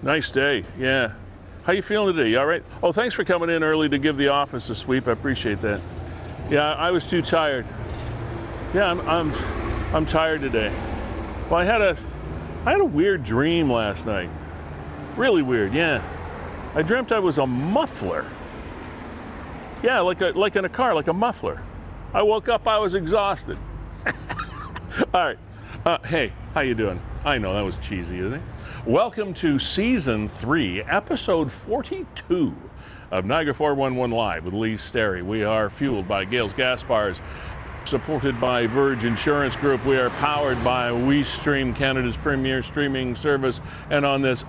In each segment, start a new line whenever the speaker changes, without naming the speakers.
Nice day, yeah. How you feeling today? You all right? Oh, thanks for coming in early to give the office a sweep. I appreciate that. Yeah, I was too tired. Yeah, I'm tired today. Well, I had a weird dream last night. Really weird, yeah. I dreamt I was a muffler. Yeah, like in a car, like a muffler. I woke up, I was exhausted. All right. Hey, how you doing? I know that was cheesy, isn't it? Welcome to Season 3, Episode 42 of Niagara 411 Live with Lee Sterry. We are fueled by Gales Gas Bars, supported by Verge Insurance Group. We are powered by WeeStreem, Canada's premier streaming service. And on this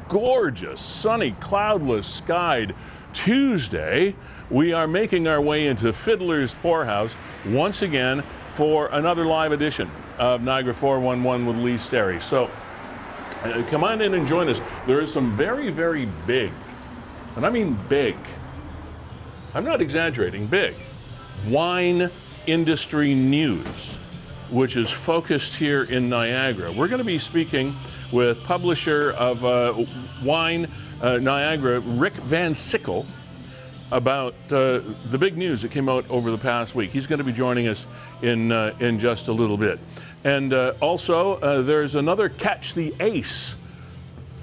gorgeous, sunny, cloudless skied Tuesday, we are making our way into Fiddler's Poorhouse once again for another live edition of Niagara 411 with Lee Sterry. So come on in and join us. There is some very, very big, and I mean big, I'm not exaggerating, big, wine industry news, which is focused here in Niagara. We're going to be speaking with publisher of Wine Niagara, Rick VanSickle, about the big news that came out over the past week. He's going to be joining us in just a little bit. And also, there's another Catch the Ace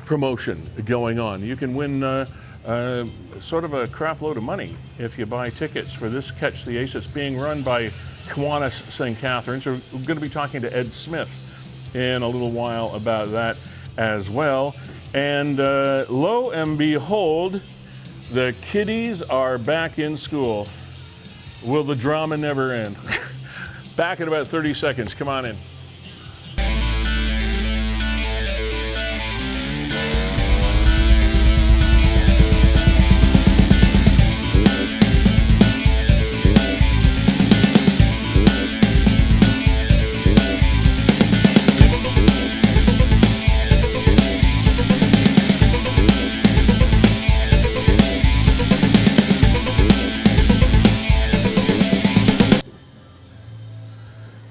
promotion going on. You can win sort of a crap load of money if you buy tickets for this Catch the Ace. It's being run by Kiwanis St. Catharines. We're going to be talking to Ed Smith in a little while about that as well. And lo and behold, the kiddies are back in school. Will the drama never end? Back in about 30 seconds. Come on in.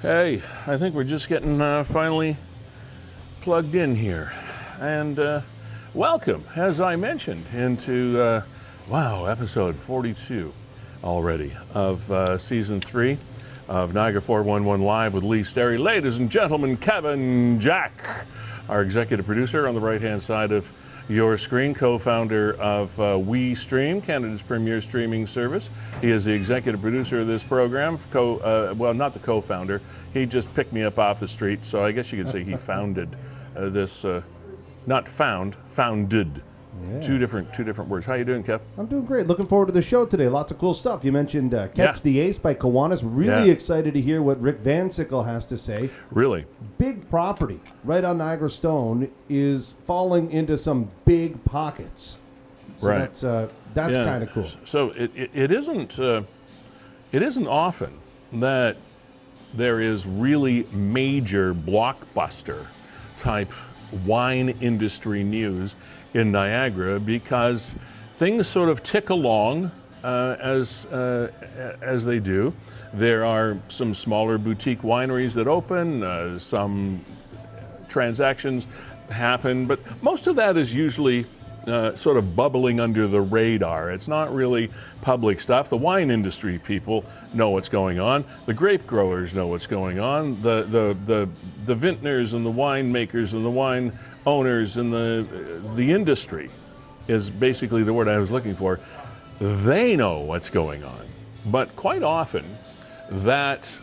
Hey, I think we're just getting finally plugged in here. And welcome, as I mentioned, into, episode 42 already of Season 3 of Niagara 411 Live with Lee Sterry. Ladies and gentlemen, Kevin Jack, our executive producer on the right-hand side of your screen, co-founder of WeeStreem, Canada's premier streaming service. He is the executive producer of this program. Not the co-founder. He just picked me up off the street, so I guess you could say he founded this. Not founded. Yeah. Two different words. How you doing, Kev?
I'm doing great. Looking forward to the show today. Lots of cool stuff. You mentioned Catch the Ace by Kiwanis. Really excited to hear what Rick VanSickle has to say.
Really?
Big property right on Niagara Stone is falling into some big pockets. So
right.
That's kind of cool.
So it isn't often that there is really major blockbuster type wine industry news in Niagara, because things sort of tick along as they do. There are some smaller boutique wineries that open, some transactions happen, but most of that is usually sort of bubbling under the radar. It's not really public stuff. The wine industry people know what's going on. The grape growers know what's going on. The vintners and the winemakers and the wine owners and the industry is basically the word I was looking for. They know what's going on. But quite often that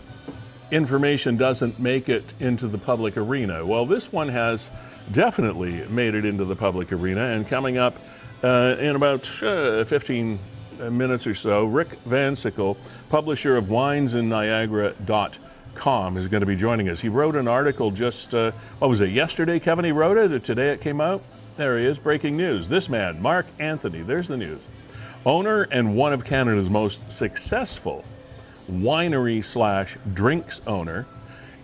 information doesn't make it into the public arena. Well, this one has definitely made it into the public arena, and coming up in about 15 minutes or so, Rick VanSickle, publisher of WinesInNiagara.com, is going to be joining us. He wrote an article just, yesterday, Kevin? He wrote it, or today it came out? There he is, breaking news. This man, Mark Anthony, there's the news. Owner and one of Canada's most successful winery/drinks owner,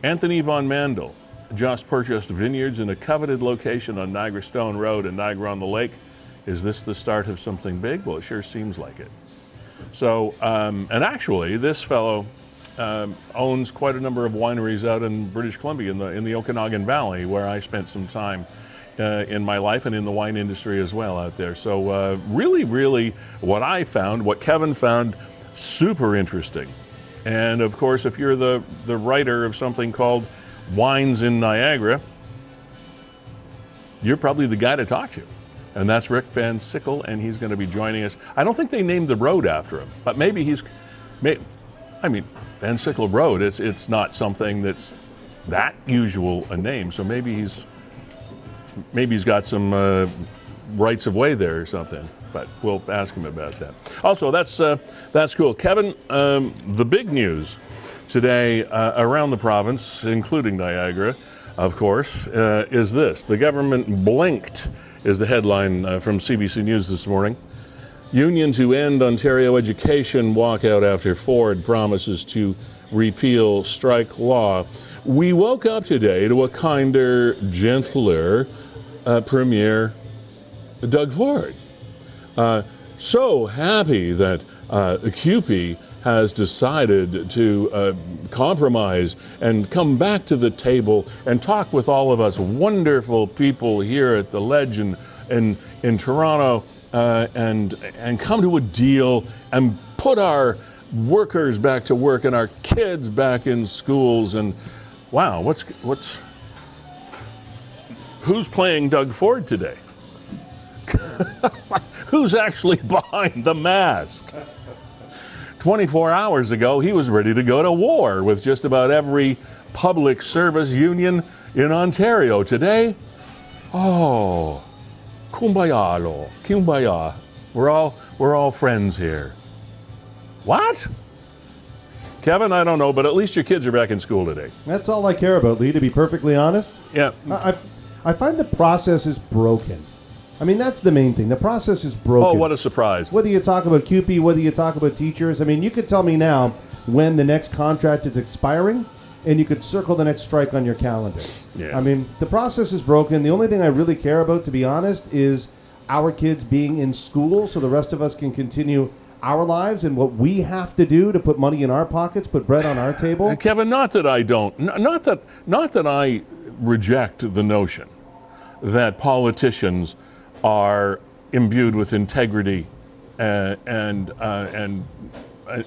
Anthony Von Mandel, just purchased vineyards in a coveted location on Niagara Stone Road in Niagara-on-the-Lake. Is this the start of something big? Well, it sure seems like it. So, and actually, this fellow owns quite a number of wineries out in British Columbia in the Okanagan Valley, where I spent some time in my life and in the wine industry as well out there. So really, what Kevin found, super interesting. And of course, if you're the writer of something called Wines in Niagara, you're probably the guy to talk to. And that's Rick VanSickle, and he's going to be joining us. I don't think they named the road after him, but maybe VanSickle Road, it's not something that's that usual a name, so maybe he's got some rights of way there or something. But we'll ask him about that. Also, that's cool. Kevin, the big news today around the province, including Niagara, of course, is this. The government blinked, is the headline from CBC News this morning. Union to end Ontario education walkout after Ford promises to repeal strike law. We woke up today to a kinder, gentler Premier Doug Ford. So happy that CUPE has decided to compromise and come back to the table and talk with all of us wonderful people here at the Ledge in Toronto and come to a deal and put our workers back to work and our kids back in schools. And wow, who's playing Doug Ford today? Who's actually behind the mask? 24 hours ago, he was ready to go to war with just about every public service union in Ontario. Today, kumbaya, kumbaya. We're all friends here. What? Kevin, I don't know, but at least your kids are back in school today.
That's all I care about, Lee, to be perfectly honest.
Yeah.
I find the process is broken. I mean, that's the main thing. The process is broken.
Oh, what a surprise.
Whether you talk about CUPE, whether you talk about teachers, I mean, you could tell me now when the next contract is expiring, and you could circle the next strike on your calendar.
Yeah.
I mean, the process is broken. The only thing I really care about, to be honest, is our kids being in school so the rest of us can continue our lives and what we have to do to put money in our pockets, put bread on our table.
Kevin, not that I reject the notion that politicians are imbued with integrity and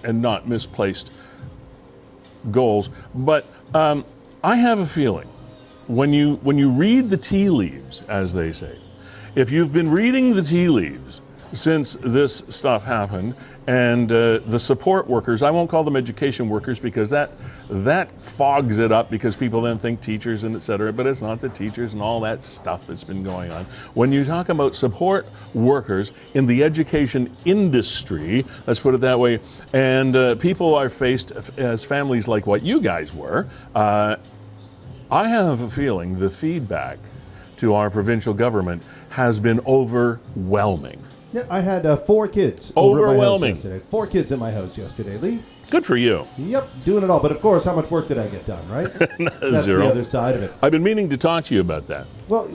not misplaced goals, but I have a feeling when you read the tea leaves, as they say, if you've been reading the tea leaves since this stuff happened, and the support workers, I won't call them education workers because that fogs it up because people then think teachers and et cetera, but it's not the teachers and all that stuff that's been going on. When you talk about support workers in the education industry, let's put it that way, and people are faced as families like what you guys were, I have a feeling the feedback to our provincial government has been overwhelming.
Yeah, I had 4 kids over at my house yesterday. 4 kids at my house yesterday, Lee.
Good for you.
Yep, doing it all. But of course, how much work did I get done, right? That's
Zero.
the other side of it.
I've been meaning to talk to you about that.
Well,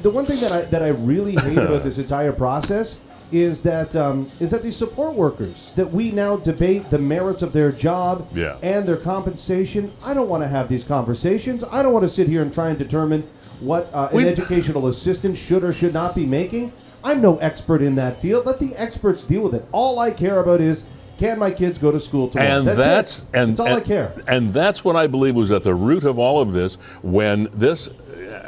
the one thing that I really hate about this entire process is that these support workers, that we now debate the merits of their job and their compensation. I don't want to have these conversations. I don't want to sit here and try and determine what an educational assistant should or should not be making. I'm no expert in that field. Let the experts deal with it. All I care about is, can my kids go to school tomorrow? That's all I care.
And that's what I believe was at the root of all of this. When this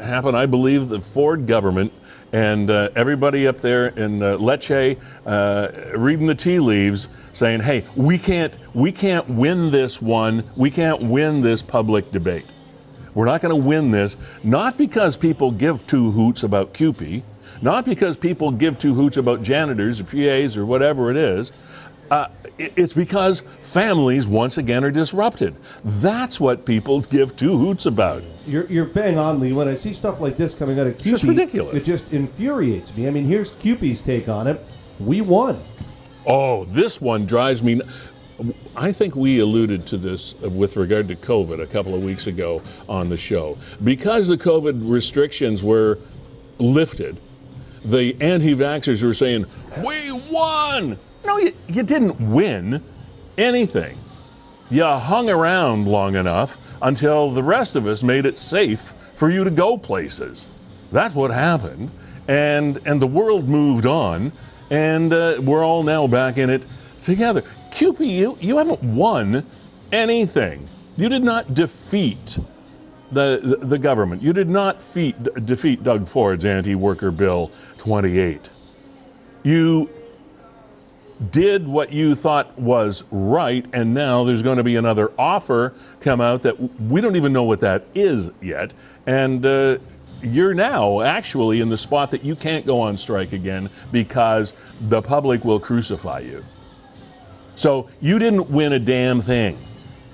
happened, I believe the Ford government and everybody up there in Lecce reading the tea leaves saying, hey, we can't win this one. We can't win this public debate. We're not going to win this, not because people give 2 hoots about CUPE, not because people give 2 hoots about janitors or PAs or whatever it is. It's because families, once again, are disrupted. That's what people give 2 hoots about.
You're bang on, Lee. When I see stuff like this coming out of CUPE,
it's just ridiculous.
It just infuriates me. I mean, here's CUPE's take on it. We won.
Oh, this one drives me. I think we alluded to this with regard to COVID a couple of weeks ago on the show. Because the COVID restrictions were lifted, the anti-vaxxers were saying, we won! No, you didn't win. anything. You hung around long enough until the rest of us made it safe for you to go places. That's what happened. And the world moved on, and we're all now back in it together. QP, you haven't won anything. You did not defeat the government. You did not defeat Doug Ford's anti-worker bill 28. You did what you thought was right, and now there's going to be another offer come out that we don't even know what that is yet. And you're now actually in the spot that you can't go on strike again because the public will crucify you. So you didn't win a damn thing.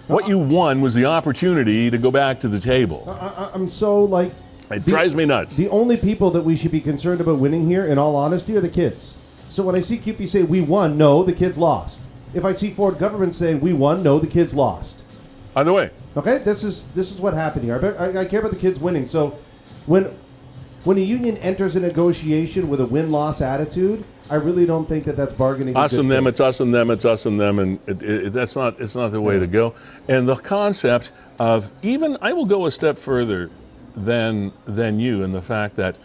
What you won was the opportunity to go back to the table.
I'm so like...
It drives me nuts.
The only people that we should be concerned about winning here, in all honesty, are the kids. So when I see QP say, we won, no, the kids lost. If I see Ford government saying, we won, no, the kids lost.
Either way.
Okay, this is what happened here. I care about the kids winning. So when a union enters a negotiation with a win-loss attitude, I really don't think that that's bargaining.
Us and them, it's us and them, it's us and them, and it's not the way to go. And the concept of even, I will go a step further than you in the fact that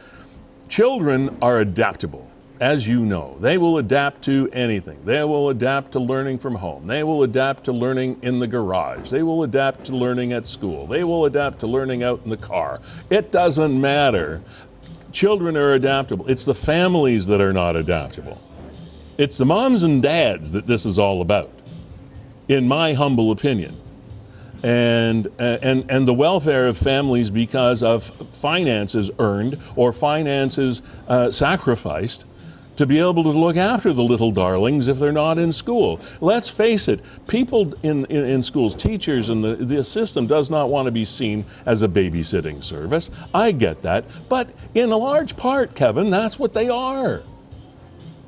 children are adaptable. As you know, they will adapt to anything. They will adapt to learning from home. They will adapt to learning in the garage. They will adapt to learning at school. They will adapt to learning out in the car. It doesn't matter. Children are adaptable. It's the families that are not adaptable. It's the moms and dads that this is all about, in my humble opinion. And the welfare of families because of finances earned or finances sacrificed to be able to look after the little darlings if they're not in school. Let's face it, people in schools, teachers, and the system does not want to be seen as a babysitting service. I get that. But in a large part, Kevin, that's what they are.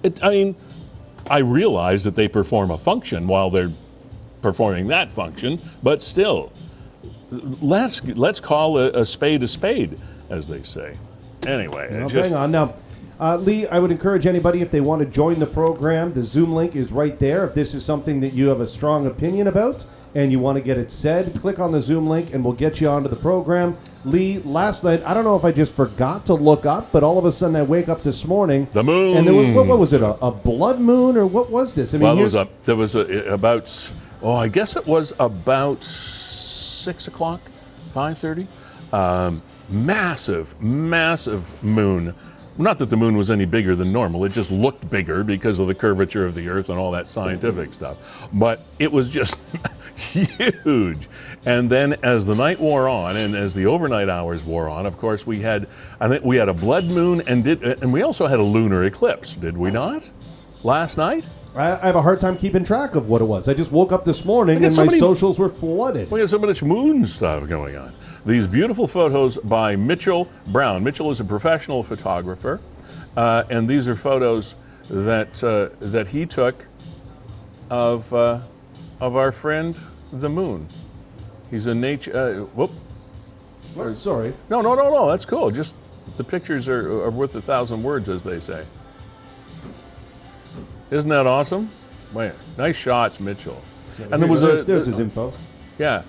I realize that they perform a function while they're performing that function, but still, let's call a spade, as they say. Anyway,
hang on now. Lee, I would encourage anybody, if they want to join the program, the Zoom link is right there. If this is something that you have a strong opinion about and you want to get it said, click on the Zoom link and we'll get you onto the program. Lee, last night, I don't know if I just forgot to look up, but all of a sudden I wake up this morning.
The moon.
And there was, what was it, a blood moon, or what was this? I mean,
there was about, I guess it was about 6 o'clock, 5:30. Massive moon. Not that the moon was any bigger than normal. It just looked bigger because of the curvature of the Earth and all that scientific stuff. But it was just huge. And then as the night wore on and as the overnight hours wore on, of course, we had a blood moon and we also had a lunar eclipse, did we not? Last night?
I have a hard time keeping track of what it was. I just woke up this morning and my socials were flooded.
We had so much moon stuff going on. These beautiful photos by Mitchell Brown. Mitchell is a professional photographer, and these are photos that he took of our friend the moon. He's a nature.
Sorry.
No. That's cool. Just the pictures are worth 1,000 words, as they say. Isn't that awesome? Man, nice shots, Mitchell.
Yeah, and there's his info.
Yeah.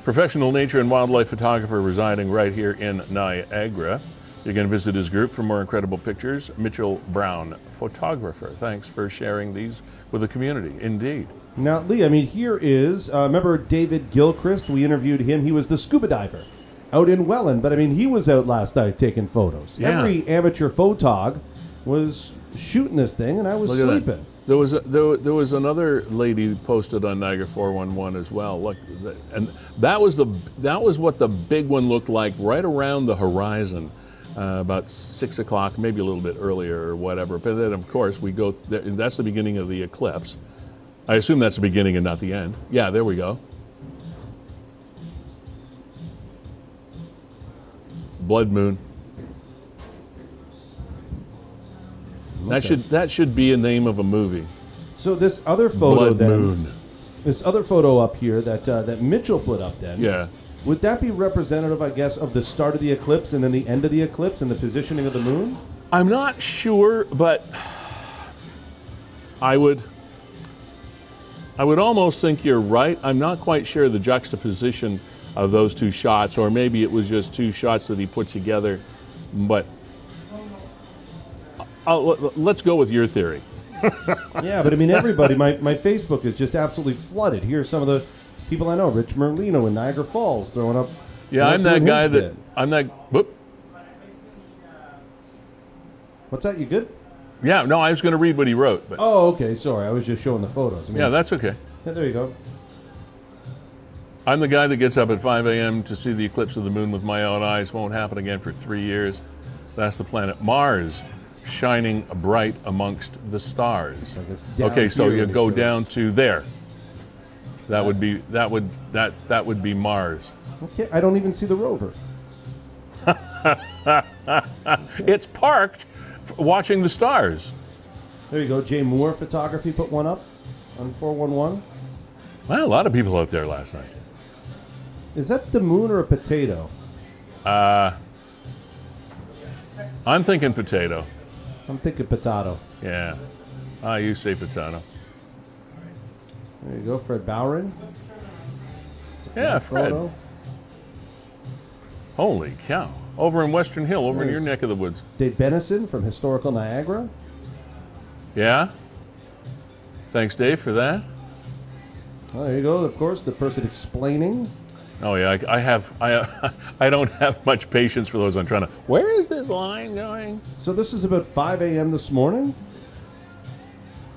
Professional nature and wildlife photographer residing right here in Niagara. You can visit his group for more incredible pictures. Mitchell Brown, photographer. Thanks for sharing these with the community. Indeed.
Now, Lee, here is, remember David Gilchrist? We interviewed him. He was the scuba diver out in Welland. But, he was out last night taking photos. Yeah. Every amateur photog was shooting this thing, and I was sleeping.
There was another lady posted on Niagara 411 as well. Look, and that was what the big one looked like right around the horizon, about 6 o'clock, maybe a little bit earlier or whatever. But then, of course, we go. That's the beginning of the eclipse. I assume that's the beginning and not the end. Yeah, there we go. Blood moon. Okay. That should be a name of a movie.
So this other photo
Blood Moon.
This other photo up here that Mitchell put up then.
Yeah.
Would that be representative, I guess, of the start of the eclipse and then the end of the eclipse and the positioning of the moon?
I'm not sure, but I would I would almost think you're right. I'm not quite sure the juxtaposition of those two shots, or maybe it was just two shots that he put together. But let's go with your theory.
Yeah, but I mean, everybody, my Facebook is just absolutely flooded. Here's some of the people I know. Rich Merlino in Niagara Falls throwing up.
Yeah, I'm that guy that, I'm that, whoop.
What's that, you good?
Yeah, no, I was going to read what he wrote. But.
Oh, okay, sorry. I was just showing the photos. I mean,
yeah, that's okay.
Yeah, there you go.
I'm the guy that gets up at 5 a.m. to see the eclipse of the moon with my own eyes. Won't happen again for 3 years. That's the planet Mars, shining bright amongst the stars. Okay, so you go down to there. That would be that would be Mars.
Okay, I don't even see the rover.
It's parked watching the stars.
There you go. Jay Moore Photography put one up on 411.
Well, a lot of people out there last night.
Is that the moon or a potato?
I'm thinking potato.
I'm thinking potato.
Yeah. You say potato.
There you go, Fred Bowring.
Yeah, Fred. Photo. Holy cow. Over in Western Hill, over in your neck of the woods.
Dave Benison from Historical Niagara.
Yeah. Thanks, Dave, for that.
Oh, there you go. Of course, the person explaining.
Oh yeah, I don't have much patience for those. I'm trying to. Where is this line going?
So this is about 5 a.m. this morning.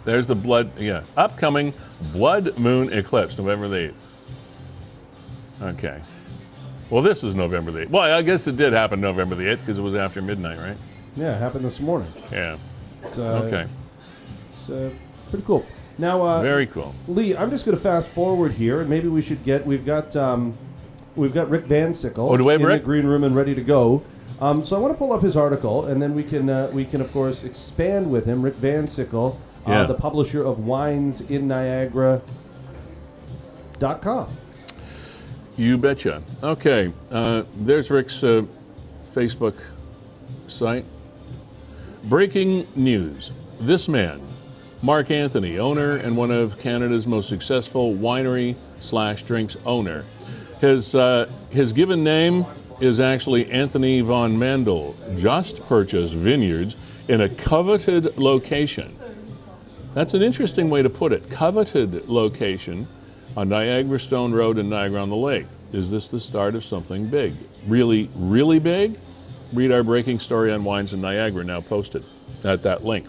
There's the upcoming blood moon eclipse, November the 8th. Okay. Well, this is November the 8th. Well, I guess it did happen November the 8th because it was after midnight, right?
Yeah, it happened this morning.
Yeah.
Okay. It's pretty cool. Now,
very cool.
Lee, I'm just going to fast forward here, and maybe we should get. We've got Rick VanSickle in the green room and ready to go. So I want to pull up his article, and then we can of course expand with him. Rick VanSickle, the publisher of WinesInNiagara.com.
You betcha. Okay, there's Rick's Facebook site. Breaking news: this man, Mark Anthony, owner and one of Canada's most successful winery/drinks owner. His given name is actually Anthony Van Mandel. Just purchased vineyards in a coveted location. That's an interesting way to put it. Coveted location on Niagara Stone Road in Niagara-on-the-Lake. Is this the start of something big? Really, really big? Read our breaking story on Wines in Niagara, now posted at that link.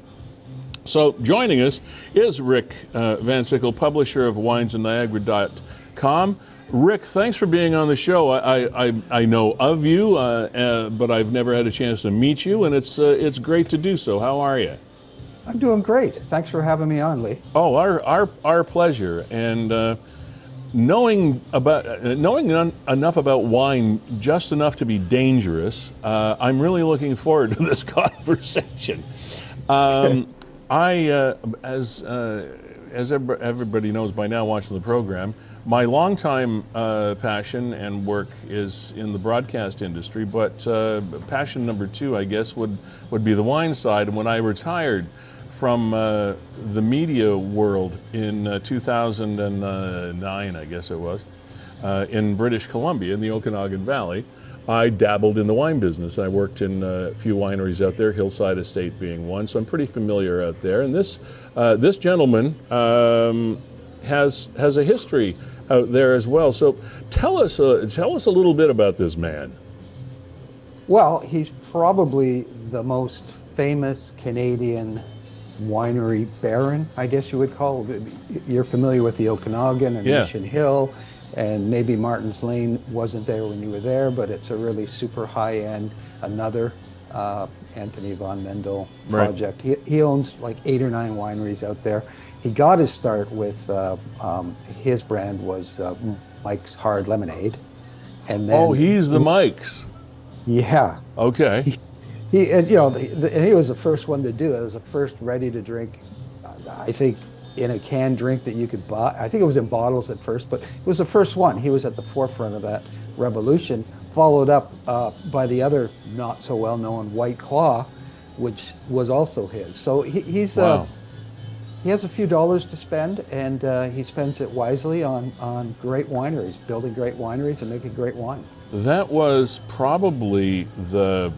So joining us is Rick VanSickle, publisher of WinesInNiagara.com. Rick, thanks for being on the show. I know of you, but I've never had a chance to meet you, and it's great to do so. How are you?
I'm doing great. Thanks for having me on, Lee.
Oh, our pleasure. And knowing enough about wine, just enough to be dangerous, I'm really looking forward to this conversation. As everybody knows by now watching the program, my longtime passion and work is in the broadcast industry, but passion number two, I guess, would be the wine side. And when I retired from the media world in 2009, I guess it was, in British Columbia in the Okanagan Valley, I dabbled in the wine business. I worked in a few wineries out there, Hillside Estate being one, so I'm pretty familiar out there. And this gentleman has a history out there as well. So tell us a little bit about this man.
Well, he's probably the most famous Canadian winery baron, I guess you would call it. You're familiar with the Okanagan and Mission Hill. And maybe Martin's Lane wasn't there when you were there, but it's a really super high-end, another Anthony Van Mandel project. Right. He owns like 8 or 9 wineries out there. He got his start with, his brand was Mike's Hard Lemonade. And then,
he's the Mike's.
Yeah.
Okay.
He was the first one to do it. It was the first ready-to-drink, I think, in a canned drink that you could buy. I think it was in bottles at first, but it was the first one. He was at the forefront of that revolution, followed up by the other not so well known White Claw, which was also his. So he's he has a few dollars to spend, and he spends it wisely on great wineries, building great wineries and making great wine.
That was probably the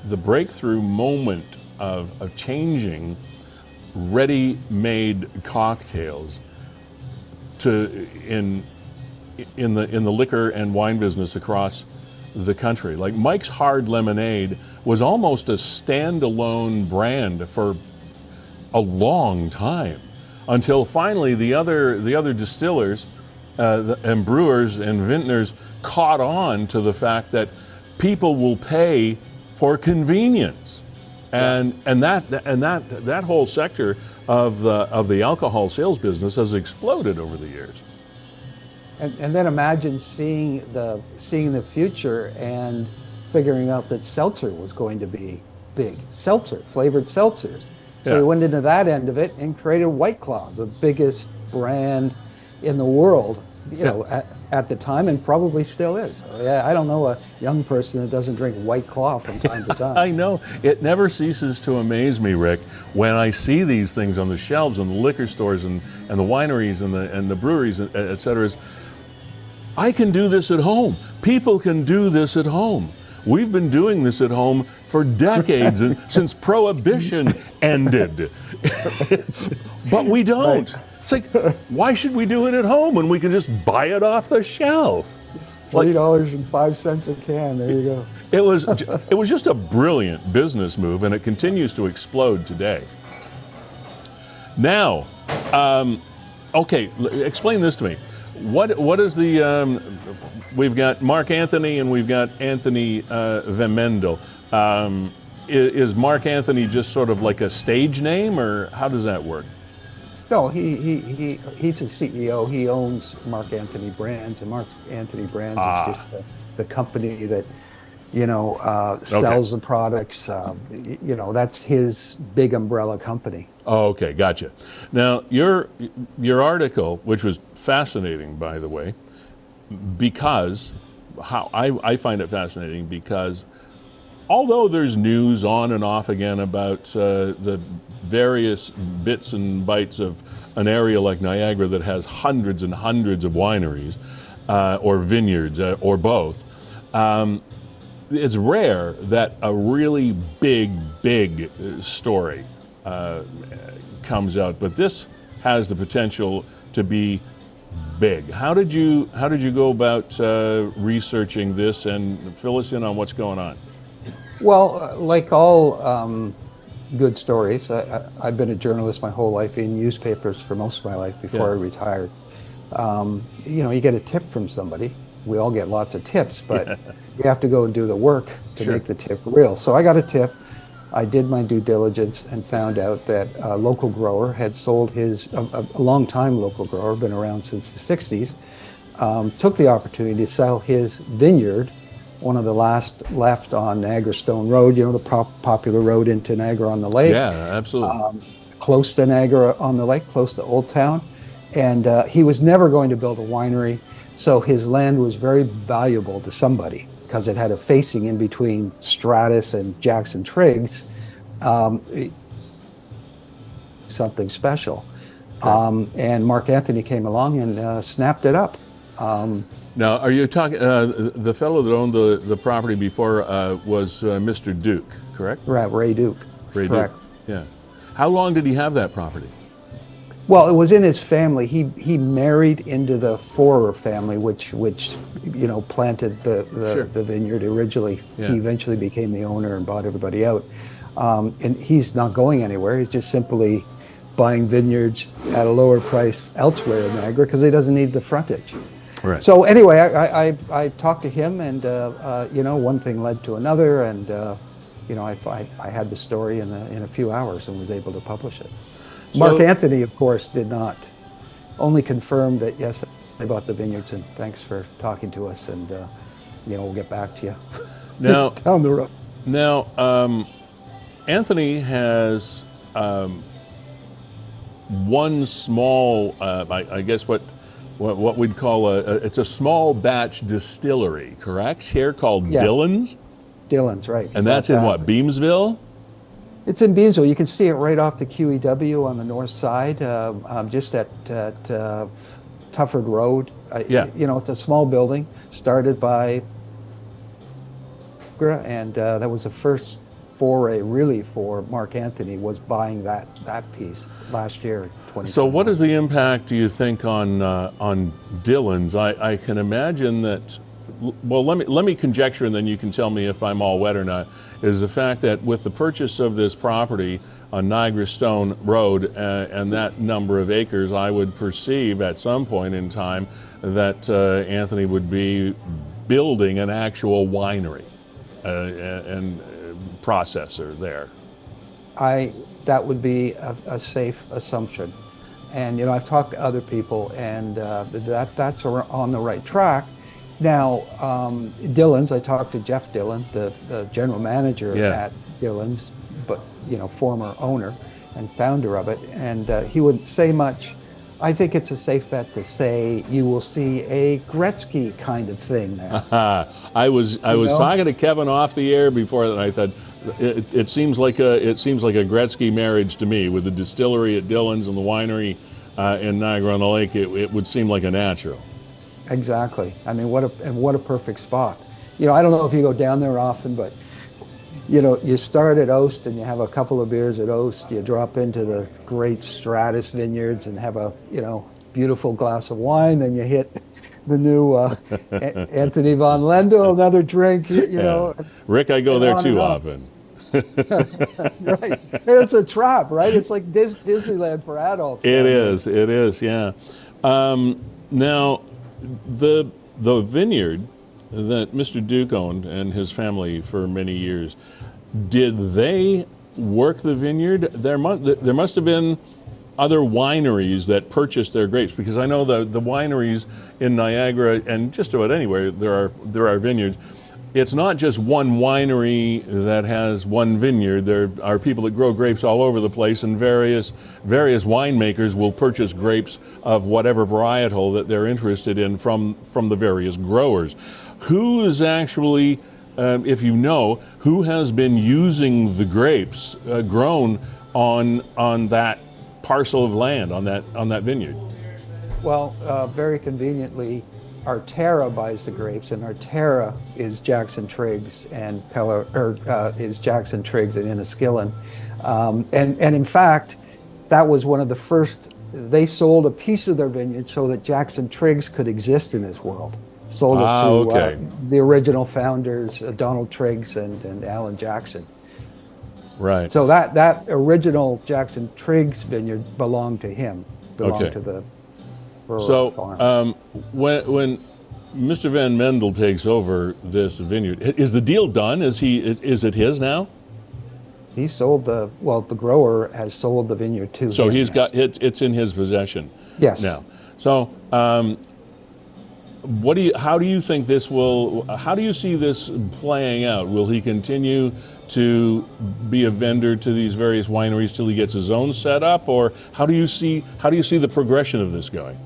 breakthrough moment of changing ready-made cocktails in the liquor and wine business across the country. Like Mike's Hard Lemonade was almost a standalone brand for a long time, until finally the other distillers and brewers and vintners caught on to the fact that people will pay for convenience, and that whole sector of the alcohol sales business has exploded over the years.
And then imagine seeing the future and figuring out that seltzer was going to be big. Flavored seltzers. So we went into that end of it and created White Claw, the biggest brand in the world, at the time, and probably still is. So, yeah, I don't know a young person that doesn't drink White Claw from time to time.
I know. It never ceases to amaze me, Rick, when I see these things on the shelves in the liquor stores and the wineries and the breweries, et cetera. I can do this at home. People can do this at home. We've been doing this at home for decades since Prohibition ended. But we don't. Right. It's like, why should we do it at home when we can just buy it off the shelf?
It's $3.05 a can. There you go.
It was just a brilliant business move, and it continues to explode today. Now, okay, explain this to me. What is the? We've got Mark Anthony and we've got Anthony Van Mendel. Is Mark Anthony just sort of like a stage name, or how does that work?
No, he's a CEO. He owns Mark Anthony Brands, and Mark Anthony Brands is just the company that sells the products. That's his big umbrella company.
Oh, okay, gotcha. Now, your article, which was fascinating, by the way, because I find it fascinating because although there's news on and off again about the various bits and bytes of an area like Niagara that has hundreds and hundreds of wineries or vineyards or both, it's rare that a really big story comes out, but this has the potential to be big. How did you go about researching this, and fill us in on what's going on?
Well, like all good stories, I've been a journalist my whole life, in newspapers for most of my life before I retired. You get a tip from somebody. We all get lots of tips, but you have to go and do the work to make the tip real. So I got a tip. I did my due diligence and found out that a local grower had sold a long-time local grower, been around since the 60s, took the opportunity to sell his vineyard, one of the last left on Niagara Stone Road, the popular road into Niagara-on-the-Lake.
Yeah, absolutely.
Close to Niagara-on-the-Lake, close to Old Town. And he was never going to build a winery, so his land was very valuable to somebody, because it had a facing in between Stratus and Jackson Triggs, something special. And Mark Anthony came along and snapped it up.
Now, are you talking, the fellow that owned the property before was Mr. Duke, correct?
Right, Ray Duke.
Correct. Duke, yeah. How long did he have that property?
Well, it was in his family. He married into the Forer family, which planted the vineyard originally. Yeah. He eventually became the owner and bought everybody out. And he's not going anywhere. He's just simply buying vineyards at a lower price elsewhere in Niagara because he doesn't need the frontage.
Right.
So anyway, I talked to him, and one thing led to another, and I had the story in a few hours and was able to publish it. So, Mark Anthony, of course, did not. Only confirmed that, yes, they bought the vineyards, and thanks for talking to us, and we'll get back to you
now
down the road.
Now, Anthony has one small, I guess what we'd call it's a small batch distillery, correct? Here called Dillon's?
Dillon's, right.
And that's in what, Beamsville?
It's in Beamsville. You can see it right off the QEW on the north side, just at Tufford Road. It's a small building started by, and that was the first foray really for Mark Anthony, was buying that piece last year.
So what is the impact, do you think, on Dillon's? I can imagine that. Well, let me conjecture, and then you can tell me if I'm all wet or not. Is the fact that with the purchase of this property on Niagara Stone Road and that number of acres, I would perceive at some point in time that Anthony would be building an actual winery and processor there.
That would be a safe assumption, and I've talked to other people, and that's on the right track. Now, Dillon's, I talked to Jeff Dillon, the general manager at Dillon's, but former owner and founder of it, and he wouldn't say much. I think it's a safe bet to say you will see a Gretzky kind of thing there.
I was talking to Kevin off the air before that. And I thought it seems like a Gretzky marriage to me, with the distillery at Dillon's and the winery in Niagara on the Lake. It would seem like a natural.
Exactly. I mean, what a perfect spot. I don't know if you go down there often, but you start at Oast and you have a couple of beers at Oast. You drop into the great Stratus vineyards and have a beautiful glass of wine. Then you hit the new Anthony Van Lendel, another drink.
Rick, I go there too often.
Right, it's a trap, right? It's like Disneyland for adults.
It is, yeah. Now, the vineyard that Mr. Duke owned and his family for many years, did they work the vineyard? There must have been other wineries that purchased their grapes, because I know the wineries in Niagara and just about anywhere there are vineyards. It's not just one winery that has one vineyard. There are people that grow grapes all over the place, and various winemakers will purchase grapes of whatever varietal that they're interested in from the various growers. Who is actually, if you know, who has been using the grapes grown on that parcel of land, on that vineyard?
Well, very conveniently, Arterra buys the grapes, and Arterra is Jackson Triggs and is Jackson Triggs and Enniskillen, and in fact, that was one of the first. They sold a piece of their vineyard so that Jackson Triggs could exist in this world. Sold it to the original founders, Donald Triggs and Alan Jackson.
Right.
So that original Jackson Triggs vineyard belonged to him. Belonged to the farm.
When Mr. Van Mendel takes over this vineyard, is the deal done? Is it his now?
He sold the grower has sold the vineyard to him.
So he's got it's in his possession.
Yes.
Now, so how do you see this playing out? Will he continue to be a vendor to these various wineries till he gets his own set up, or how do you see the progression of this going?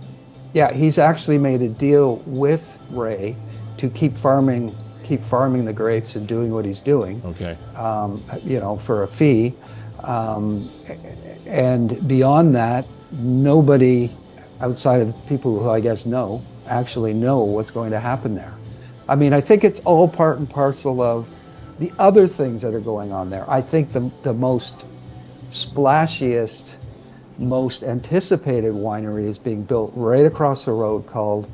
Yeah, he's actually made a deal with Ray to keep farming the grapes and doing what he's doing.
Okay.
For a fee, and beyond that, nobody outside of the people who I guess actually know what's going to happen there. I mean, I think it's all part and parcel of the other things that are going on there. I think the most splashiest, most anticipated winery is being built right across the road, called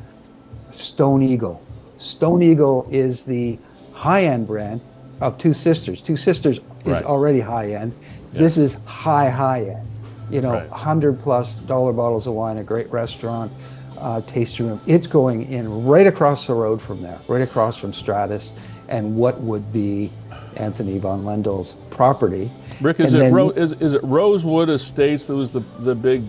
Stone Eagle. Stone Eagle is the high-end brand of Two Sisters. Two Sisters is already high-end. Yeah. This is high-end. $100+ bottles of wine, a great restaurant, tasting room. It's going in right across the road from there, right across from Stratus and what would be Anthony Van Lendel's property.
Rick, is it Rosewood Estates that was the big?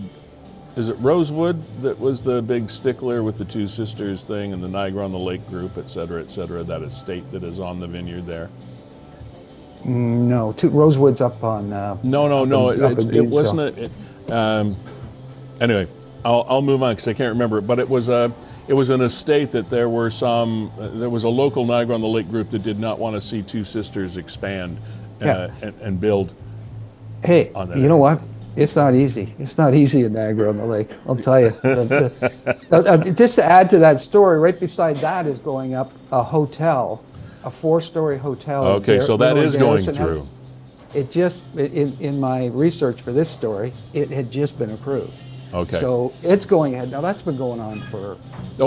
Is it Rosewood that was the big stickler with the Two Sisters thing and the Niagara on the Lake group, et cetera, that estate that is on the vineyard there?
No, Rosewood's up on.
No. It wasn't. Anyway, I'll move on because I can't remember it. But it was an estate that there was a local Niagara on the Lake group that did not want to see Two Sisters expand and build.
Hey,
on that
you know what? It's not easy. It's not easy in Niagara on the Lake. I'll tell you. Just to add to that story, right beside that is going up a hotel, a 4-story hotel.
Okay, so that is going through.
It just, in my research for this story, it had just been approved.
Okay.
So it's going ahead. Now that's been going on for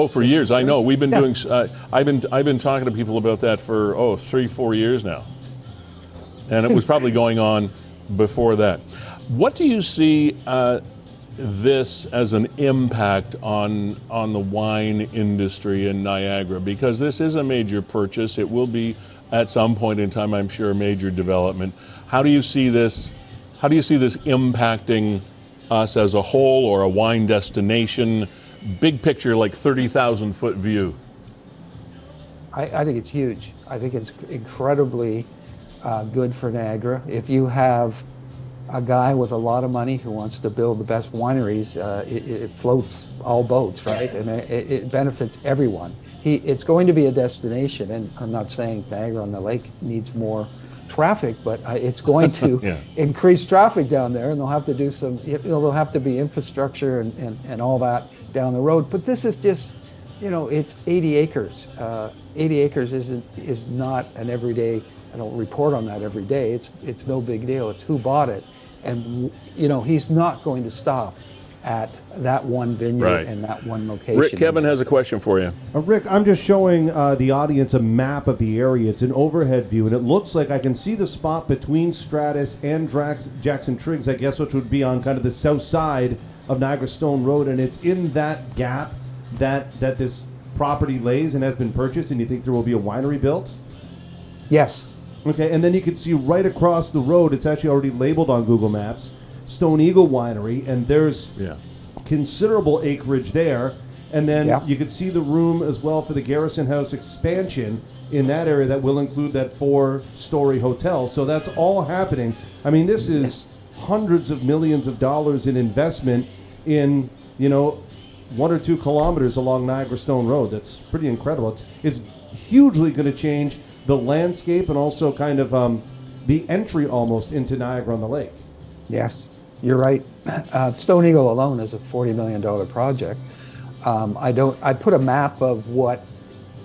for years. I know. We've been doing. I've been talking to people about that for 3-4 years now, and it was probably going on before that. What do you see this as an impact on the wine industry in Niagara? Because this is a major purchase. It will be at some point in time, I'm sure, a major development. How do you see this? How do you see this impacting us as a whole, or a wine destination? Big picture, like 30,000-foot view.
I think it's huge. I think it's incredibly good for Niagara. If you have a guy with a lot of money who wants to build the best wineries, it floats all boats, right? And it benefits everyone. It's going to be a destination, and I'm not saying Niagara on the Lake needs more traffic, but it's going to increase traffic down there, and they'll have to do some, there'll have to be infrastructure and all that down the road. But this is just, it's 80 acres. 80 acres is not an everyday, I don't report on that every day. It's no big deal. It's who bought it. And, he's not going to stop at that one vineyard and that one location.
Rick, Kevin has a question for you.
Rick, I'm just showing the audience a map of the area. It's an overhead view, and it looks like I can see the spot between Stratus and Jackson Triggs, I guess, which would be on kind of the south side of Niagara Stone Road, and it's in that gap that this property lays and has been purchased, and you think there will be a winery built?
Yes.
Okay, and then you can see right across the road, it's actually already labeled on Google Maps, Stone Eagle Winery, and there's considerable acreage there. And then you could see the room as well for the Garrison House expansion in that area that will include that 4-story hotel. So that's all happening. I mean, this is hundreds of millions of dollars in investment in, 1 or 2 kilometers along Niagara Stone Road. That's pretty incredible. It's hugely going to change the landscape and also kind of the entry almost into Niagara on the Lake.
Yes, you're right. Stone Eagle alone is a $40 million project. I put a map of what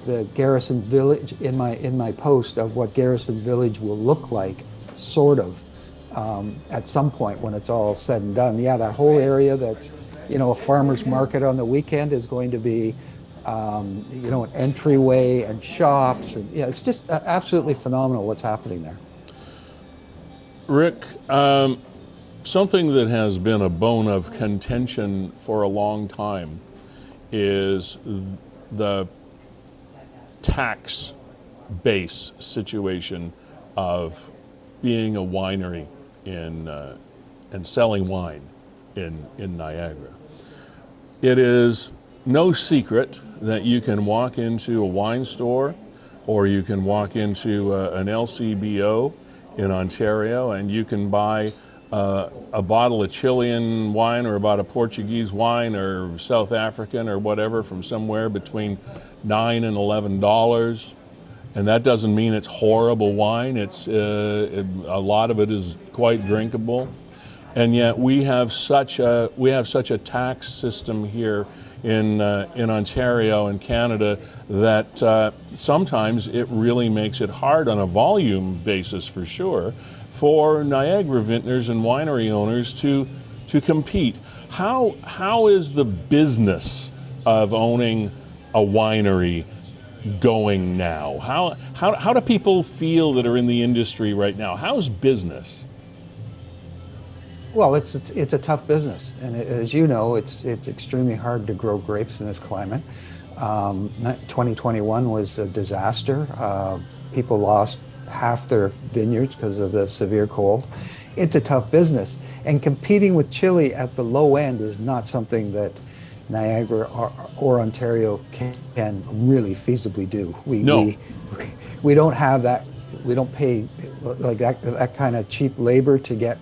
the Garrison Village in my post of what Garrison Village will look like, sort of, at some point when it's all said and done. Yeah, that whole area that's, a farmer's market on the weekend is going to be, an entryway and shops. And it's just absolutely phenomenal what's happening there.
Rick, something that has been a bone of contention for a long time is the tax base situation of being a winery and selling wine in Niagara. It is no secret that you can walk into a wine store or you can walk into an LCBO in Ontario and you can buy a bottle of Chilean wine or about a Portuguese wine or South African or whatever from somewhere between $9 and $11. And that doesn't mean it's horrible wine. It's a lot of it is quite drinkable. And yet we have such a tax system here in Ontario and Canada that sometimes it really makes it hard on a volume basis for sure for Niagara vintners and winery owners to compete. How is the business of owning a winery going now? How do people feel that are in the industry right now? How's business?
Well, it's a tough business, and as you know, it's extremely hard to grow grapes in this climate. 2021 was a disaster. People lost half their vineyards because of the severe cold. It's a tough business, and competing with Chile at the low end is not something that Niagara or Ontario can really feasibly do. We don't have that. We don't pay like that kind of cheap labor to get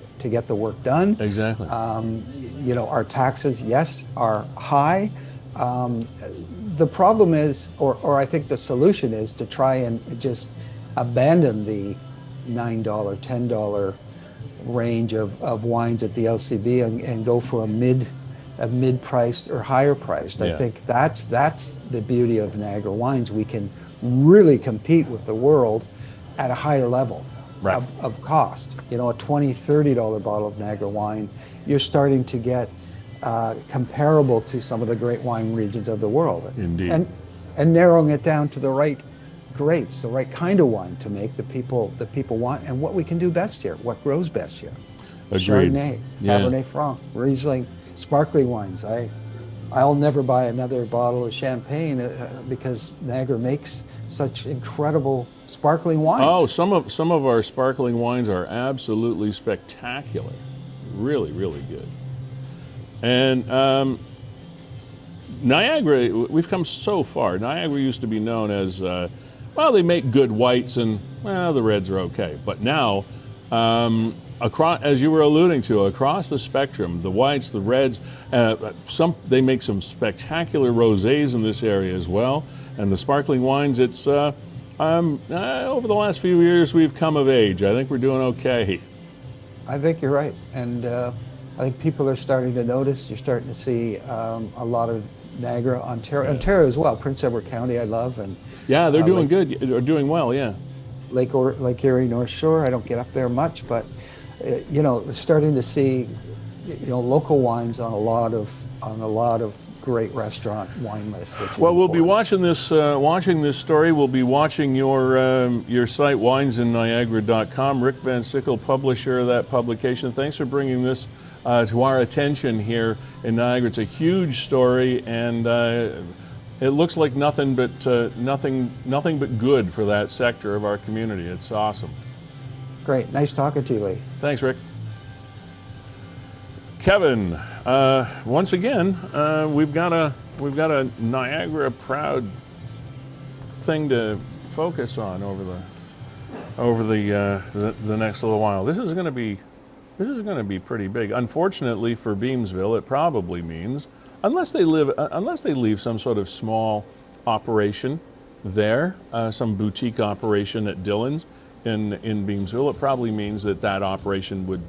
the work done.
Exactly.
Our taxes, yes, are high. The problem is, or I think the solution is to try and just abandon the $9, $10 range of wines at the LCB and go for a mid-priced or higher priced. I think that's the beauty of Niagara wines. We can really compete with the world at a higher level of cost. You know, a $20, $30 bottle of Niagara wine, you're starting to get comparable to some of the great wine regions of the world.
Indeed.
And narrowing it down to the right grapes, the right kind of wine to make the people want, and what we can do best here, what grows best here.
Agreed.
Chardonnay, Cabernet Franc, Riesling, sparkling wines. I'll never buy another bottle of champagne because Niagara makes such incredible sparkling wines.
Oh, some of our sparkling wines are absolutely spectacular. Really, really good. And Niagara, we've come so far. Niagara used to be known as, well, they make good whites and, well, the reds are okay. But now, across, as you were alluding to, across the spectrum, the whites, the reds, they make some spectacular rosés in this area as well. And the sparkling wines, it's, over the last few years, we've come of age. I think we're doing okay.
I think you're right. And I think people are starting to notice. You're starting to see a lot of Niagara, Ontario as well. Prince Edward County, I love, and
yeah, they're doing good. They're doing well. Yeah,
Lake Erie, North Shore. I don't get up there much, but you know, starting to see, you know, local wines on a lot of great restaurant wine lists.
Well, we'll be watching this story. We'll be watching your site, winesinniagara.com. Rick VanSickle, publisher of that publication. Thanks for bringing this to our attention here in Niagara. It's a huge story, and it looks like nothing but good for that sector of our community. It's awesome.
Great, nice talking to you, Lee.
Thanks, Rick. Kevin, once again, we've got a Niagara proud thing to focus on over the next little while. This is going to be pretty big. Unfortunately for Beamsville, it probably means, unless they leave some sort of small operation there, some boutique operation at Dillon's in Beamsville, it probably means that operation would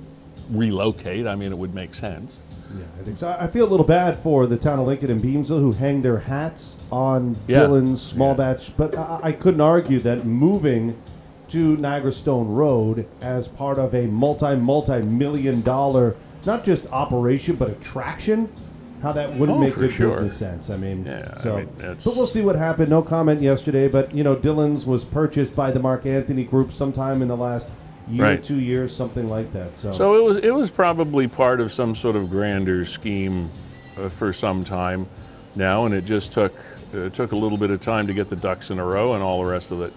relocate. I mean, it would make sense.
Yeah, I think so. I feel a little bad for the town of Lincoln and Beamsville who hang their hats on Dillon's small batch, but I couldn't argue that moving to Niagara Stone Road as part of a multi-million dollar, not just operation, but attraction, how that wouldn't make good business sense. I mean, but we'll see what happened. No comment yesterday, but, you know, Dillon's was purchased by the Mark Anthony Group sometime in the last year, 2 years, something like that.
So it was probably part of some sort of grander scheme for some time now, and it just took a little bit of time to get the ducks in a row and all the rest of it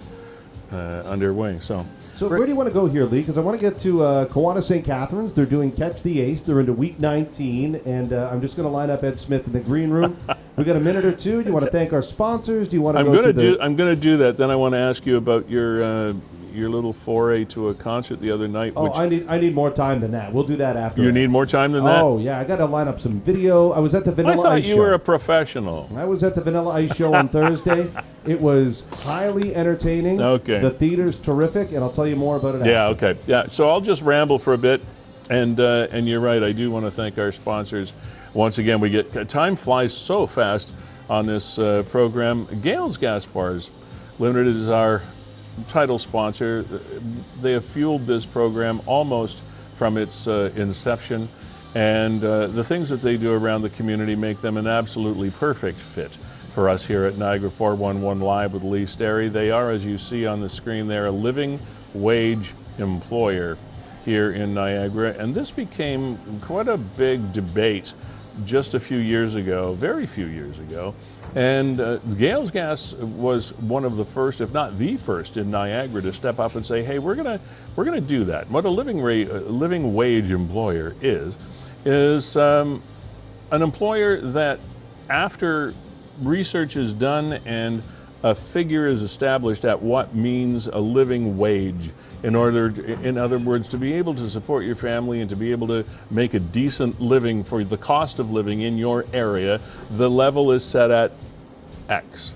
underway. So
where do you want to go here, Lee? Because I want to get to Kiwanis St. Catharines. They're doing Catch the Ace. They're into week 19, and I'm just going to line up Ed Smith in the green room. We got a minute or two. Do you want to thank our sponsors? Do you want to
I'm going to do that. Then I want to ask you about your little foray to a concert the other night.
Oh, I need more time than that. We'll do that after.
You need more time than that?
Oh, yeah. I got to line up some video. I was at the Vanilla Ice Show.
I thought you were a professional.
I was at the Vanilla Ice Show on Thursday. It was highly entertaining.
Okay.
The theater's terrific, and I'll tell you more about it after.
Yeah, okay. Yeah, so I'll just ramble for a bit, and you're right. I do want to thank our sponsors. Once again, time flies so fast on this program. Gale's Gas Bars Limited is our title sponsor. They have fueled this program almost from its inception, and the things that they do around the community make them an absolutely perfect fit for us here at Niagara 411 Live with Lee Sterry. They are, as you see on the screen there, a living wage employer here in Niagara, and this became quite a big debate just a few years ago, very few years ago. And Gale's Gas was one of the first, if not the first, in Niagara to step up and say, "Hey, we're gonna do that." What a living wage employer is an employer that, after research is done and a figure is established at what means a living wage, in other words, to be able to support your family and to be able to make a decent living for the cost of living in your area, the level is set at X.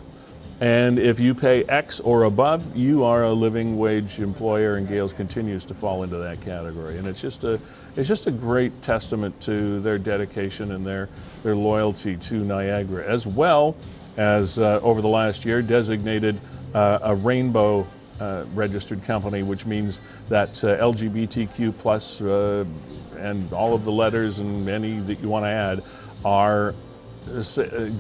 And if you pay X or above, you are a living wage employer, and Gales continues to fall into that category. And it's just a great testament to their dedication and their loyalty to Niagara, as well as over the last year designated a rainbow registered company, which means that LGBTQ plus and all of the letters and any that you want to add are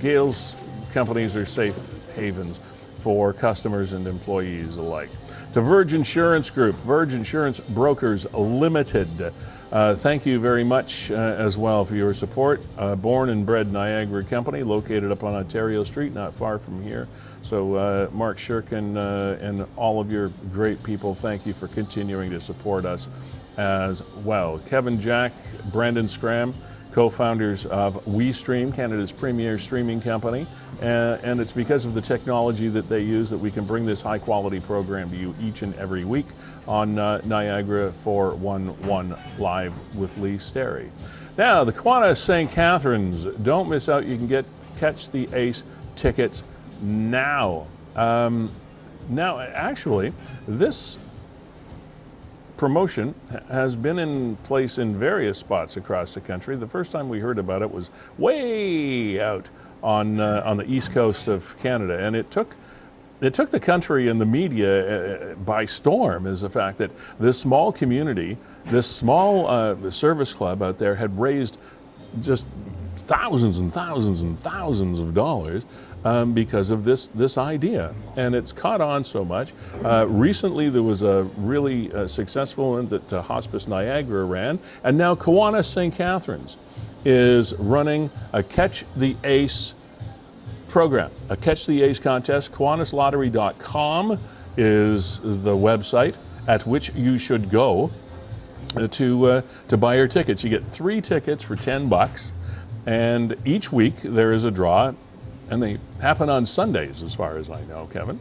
Gales companies are safe havens for customers and employees alike. To Verge Insurance Group, Verge Insurance Brokers Limited, thank you very much as well for your support. Born and bred Niagara company located up on Ontario Street, not far from here. So Mark Shirkin and all of your great people, thank you for continuing to support us as well. Kevin Jack, Brandon Scram, co-founders of WeeStream, Canada's premier streaming company, and it's because of the technology that they use that we can bring this high-quality program to you each and every week on Niagara 411 Live with Lee Sterry. Now, the Kiwanis St. Catharines, don't miss out. You can catch the Ace tickets now. Now, actually, this promotion has been in place in various spots across the country. The first time we heard about it was way out on the east coast of Canada, and it took the country and the media by storm, is the fact that this small community, this small service club out there had raised just thousands and thousands and thousands of dollars because of this idea, and it's caught on so much. Recently there was a really successful one that Hospice Niagara ran, and now Kiwanis St. Catharines is running a Catch the Ace program, a Catch the Ace contest. KiwanisLottery.com is the website at which you should go to buy your tickets. You get 3 tickets for $10, and each week there is a draw, and they happen on Sundays, as far as I know, Kevin.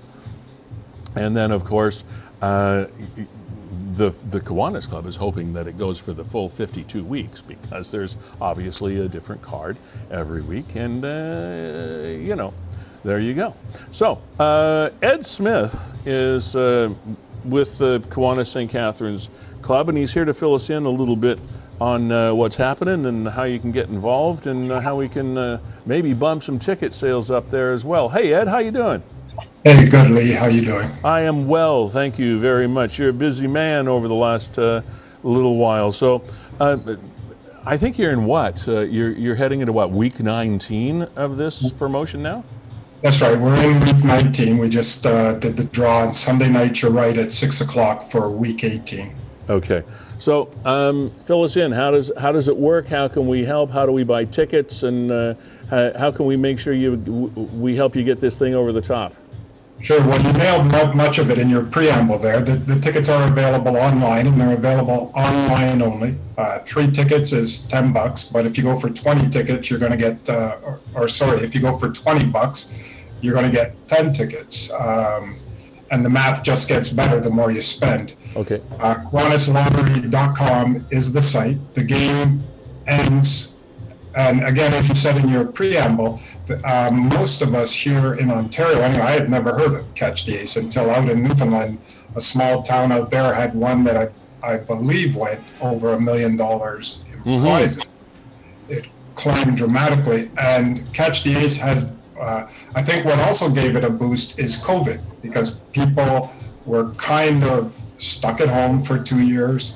And then, of course, the Kiwanis Club is hoping that it goes for the full 52 weeks, because there's obviously a different card every week, and there you go. So Ed Smith is with the Kiwanis St. Catharines Club, and he's here to fill us in a little bit on what's happening and how you can get involved, and how we can maybe bump some ticket sales up there as well. Hey Ed, how you doing?
Hey, good, Lee. How you doing?
I am well, thank you very much. You're a busy man over the last little while. So I think you're in what? You're heading into what, week 19 of this promotion now?
That's right. We're in week 19. We just did the draw on Sunday night. You're right, at 6 o'clock for week 18.
Okay. So fill us in. How does it work? How can we help? How do we buy tickets? And how can we make sure we help you get this thing over the top?
Sure. Well, you nailed much of it in your preamble there. The tickets are available online, and they're available online only. 3 tickets is $10, but if you go for 20 tickets, you're going to get, if you go for $20, you're going to get 10 tickets. And the math just gets better the more you spend.
Okay.
KiwanisLottery.com is the site. The game ends, and again, as you said in your preamble, most of us here in Ontario, anyway, I had never heard of Catch the Ace until out in Newfoundland. A small town out there had one that I believe went over $1 million in prizes. It climbed dramatically, and Catch the Ace has, I think what also gave it a boost is COVID, because people were kind of stuck at home for 2 years,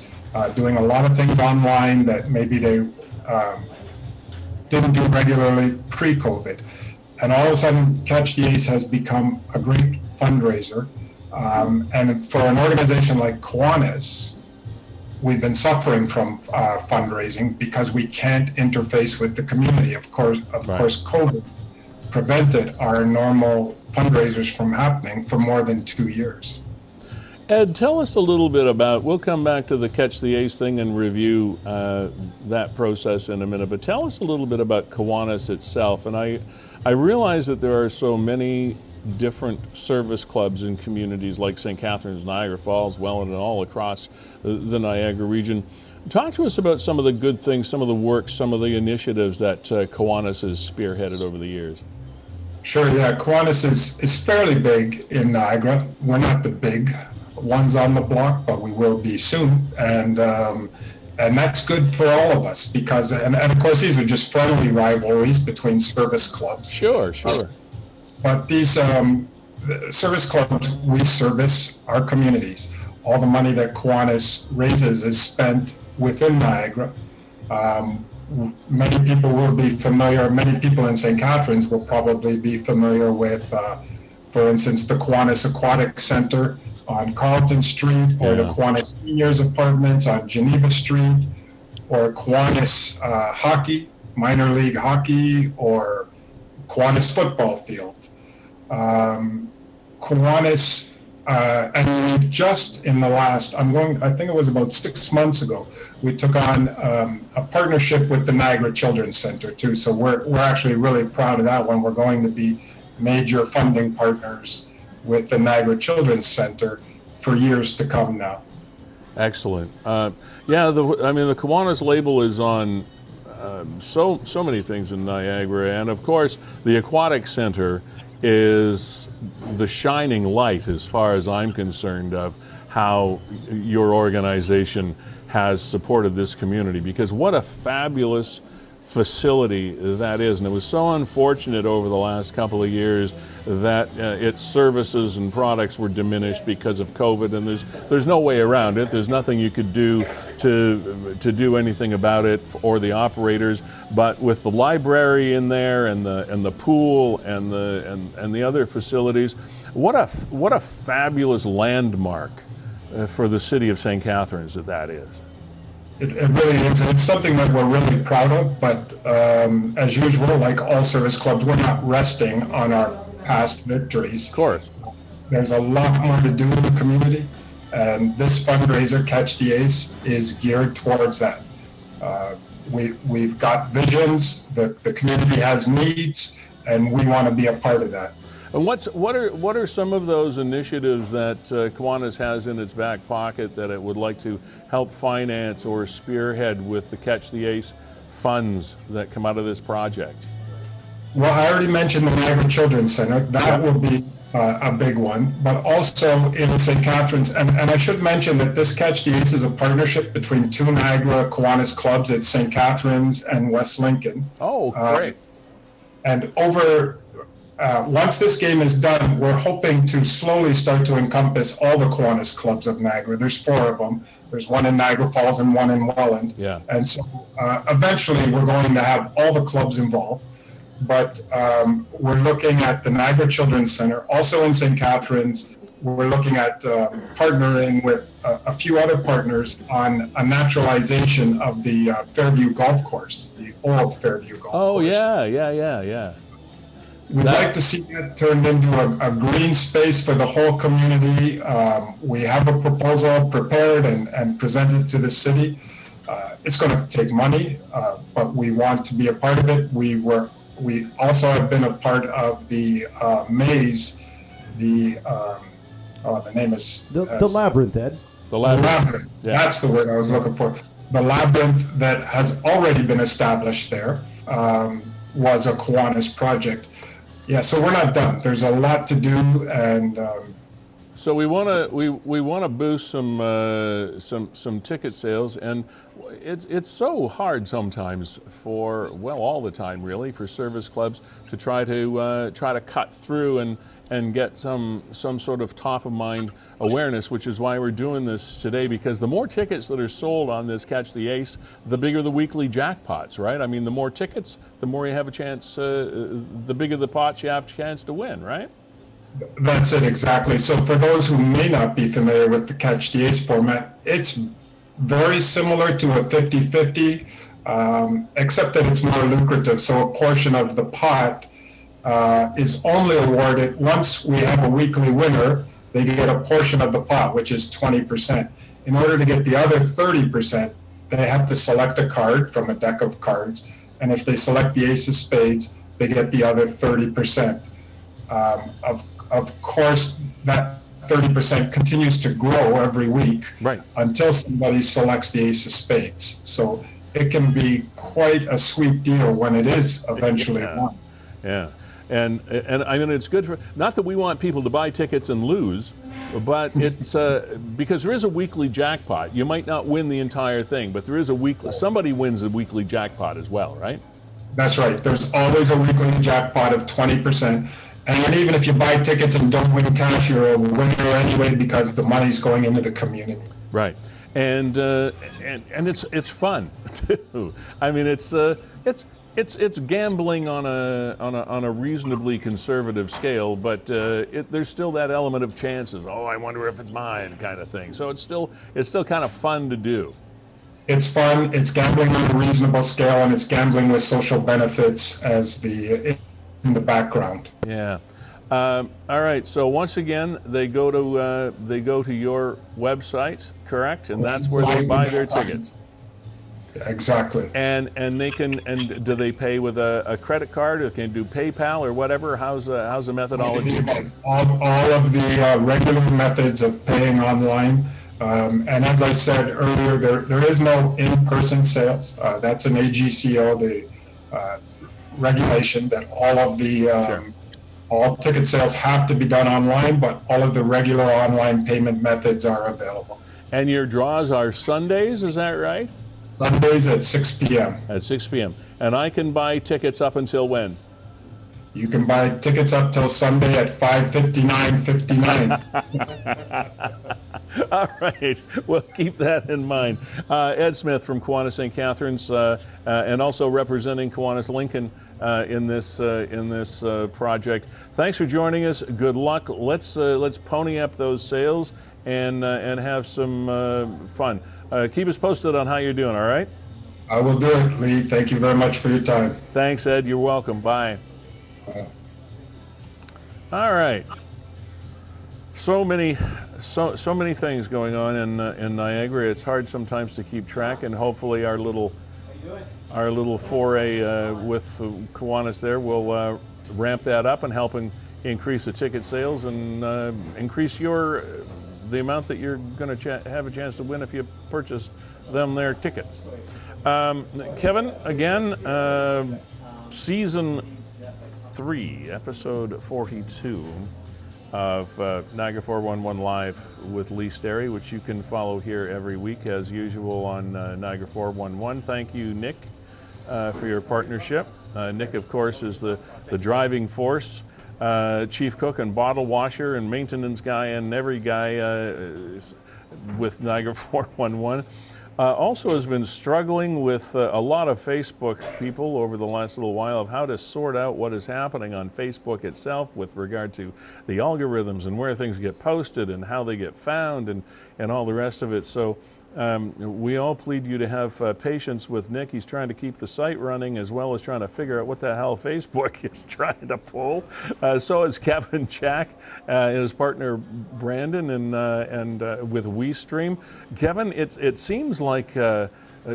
doing a lot of things online that maybe they didn't do regularly pre-COVID. And all of a sudden, Catch the Ace has become a great fundraiser. And for an organization like Kiwanis, we've been suffering from fundraising because we can't interface with the community. Of course, COVID prevented our normal fundraisers from happening for more than 2 years.
Ed, tell us a little bit about, we'll come back to the Catch the Ace thing and review that process in a minute, but tell us a little bit about Kiwanis itself. And I realize that there are so many different service clubs in communities like St. Catharines, Niagara Falls, Welland, and all across the Niagara region. Talk to us about some of the good things, some of the work, some of the initiatives that Kiwanis has spearheaded over the years.
Sure, yeah. Kiwanis is fairly big in Niagara. We're not the big ones on the block, but we will be soon. And that's good for all of us because, and of course, these are just friendly rivalries between service clubs.
Sure.
But these service clubs, we service our communities. All the money that Kiwanis raises is spent within Niagara. Many people will be familiar, many people in St. Catharines will probably be familiar with, for instance, the Kiwanis Aquatic Center on Carlton Street, or the Kiwanis Seniors Apartments on Geneva Street, or Kiwanis Hockey, minor league hockey, or Kiwanis football field. Kiwanis, and we've just in the last, I think it was about 6 months ago, we took on a partnership with the Niagara Children's Center too. So we're actually really proud of that one. We're going to be major funding partners with the Niagara Children's Center for years to come now.
Excellent. The Kiwanis label is on so many things in Niagara, and of course the Aquatic Center is the shining light, as far as I'm concerned, of how your organization has supported this community, because what a fabulous facility that is. And it was so unfortunate over the last couple of years that its services and products were diminished because of COVID, and there's no way around it. There's nothing you could do to do anything about it, or the operators. But with the library in there, and the pool and the other facilities, what a fabulous landmark for the city of St. Catharines that is.
It really is. It's something that we're really proud of, but as usual, like all service clubs, we're not resting on our past victories.
Of course.
There's a lot more to do in the community, and this fundraiser, Catch the Ace, is geared towards that. We've got visions, the community has needs, and we want to be a part of that.
And what are some of those initiatives that Kiwanis has in its back pocket that it would like to help finance or spearhead with the Catch the Ace funds that come out of this project?
Well, I already mentioned the Niagara Children's Center. That will be a big one, but also in St. Catharines. And I should mention that this Catch the Ace is a partnership between two Niagara Kiwanis clubs at St. Catharines and West Lincoln.
Oh, great.
And once this game is done, we're hoping to slowly start to encompass all the Kiwanis clubs of Niagara. There's 4 of them. There's one in Niagara Falls and one in Welland.
Yeah.
And so eventually we're going to have all the clubs involved. But we're looking at the Niagara Children's Center. Also in St. Catharines, we're looking at partnering with a few other partners on a naturalization of the Fairview Golf Course, the old Fairview Golf Course.
Oh, yeah.
We'd like to see that turned into a green space for the whole community. We have a proposal prepared and presented to the city. It's going to take money, but we want to be a part of it. We also have been a part of the maze. The name is
the labyrinth, Ed.
The labyrinth.
Yeah. That's the word I was looking for. The labyrinth that has already been established there was a Kiwanis project. Yeah, so we're not done. There's a lot to do, and
so we want to boost some ticket sales, and it's so hard sometimes all the time really, for service clubs to try to cut through and get some sort of top of mind awareness, which is why we're doing this today, because the more tickets that are sold on this Catch the Ace, the bigger the weekly jackpots, right? I mean, the more tickets, the more you have a chance, the bigger the pots you have a chance to win, right?
That's it, exactly. So for those who may not be familiar with the Catch the Ace format, it's very similar to a 50-50, except that it's more lucrative. So a portion of the pot is only awarded once we have a weekly winner. They get a portion of the pot, which is 20%. In order to get the other 30%, they have to select a card from a deck of cards. And if they select the Ace of Spades, they get the other 30%. Of course, that 30% continues to grow every week,
right,
until somebody selects the Ace of Spades. So it can be quite a sweet deal when it is eventually won.
Yeah. And I mean, it's good for, not that we want people to buy tickets and lose, but it's because there is a weekly jackpot. You might not win the entire thing, but there is a weekly, somebody wins a weekly jackpot as well, right?
That's right. There's always a weekly jackpot of 20%. And even if you buy tickets and don't win cash, you're a winner anyway because the money's going into the community.
Right. And it's fun too. I mean, it's gambling on a reasonably conservative scale, but there's still that element of chances. Oh, I wonder if it's mine, kind of thing. So it's still kind of fun to do.
It's fun. It's gambling on a reasonable scale, and it's gambling with social benefits as in the background.
Yeah. All right. So once again, they go to your website, correct? And that's where they buy their tickets.
Exactly.
And they can, and do they pay with a credit card, or can they do PayPal or whatever? How's the methodology?
All of the regular methods of paying online. And as I said earlier, there is no in-person sales. That's an AGCO, the regulation that all of the
Sure.
all ticket sales have to be done online, but all of the regular online payment methods are available.
And your draws are Sundays, is that right?
Sundays at 6 p.m.
At 6 p.m. And I can buy tickets up until when?
You can buy tickets up till Sunday at 5:59:59.
All right, well, keep that in mind. Ed Smith from Kiwanis St. Catharines, and also representing Kiwanis Lincoln in this project. Thanks for joining us. Good luck. Let's pony up those sales and have some fun. Keep us posted on how you're doing. All right.
I will do it, Lee. Thank you very much for your time.
Thanks, Ed. You're welcome. Bye. All right. So many things going on in Niagara. It's hard sometimes to keep track, and hopefully our little foray with Kiwanis there will ramp that up and help increase the ticket sales and increase the amount that you're going to have a chance to win if you purchase them their tickets. Kevin, again, season 3, episode 42 of Niagara 411 Live with Lee Sterry, which you can follow here every week as usual on Niagara 411. Thank you, Nick, for your partnership. Nick, of course, is the driving force, chief cook and bottle washer and maintenance guy and every guy with Niagara 411. Also has been struggling with a lot of Facebook people over the last little while of how to sort out what is happening on Facebook itself with regard to the algorithms and where things get posted and how they get found and all the rest of it. So we all plead you to have patience with Nick. He's trying to keep the site running as well as trying to figure out what the hell Facebook is trying to pull. So is Kevin Jack and his partner Brandon and with WeeStreem. Kevin, it seems like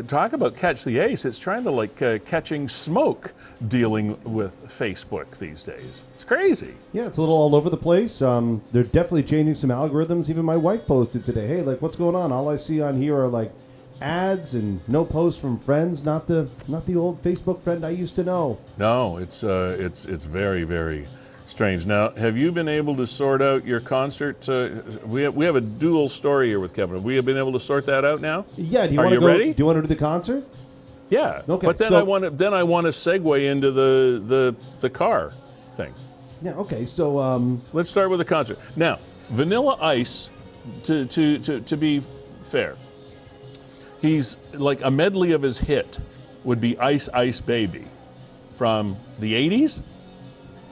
talk about catch the ace. It's trying to like catching smoke dealing with Facebook these days. It's crazy.
Yeah, it's a little all over the place. They're definitely changing some algorithms. Even my wife posted today, hey, like, what's going on? All I see on here are like ads and no posts from friends, not the old Facebook friend I used to know.
No, it's very, very strange. Now, have you been able to sort out your concert? We have a dual story here with Kevin. Have we been able to sort that out now?
Yeah.
Are you ready?
Do you want to do the concert?
Yeah.
Okay.
But then I want to segue into the car thing.
Yeah. Okay. So
let's start with the concert. Now, Vanilla Ice, to be fair, he's like a medley of his hit would be Ice Ice Baby from the 80s.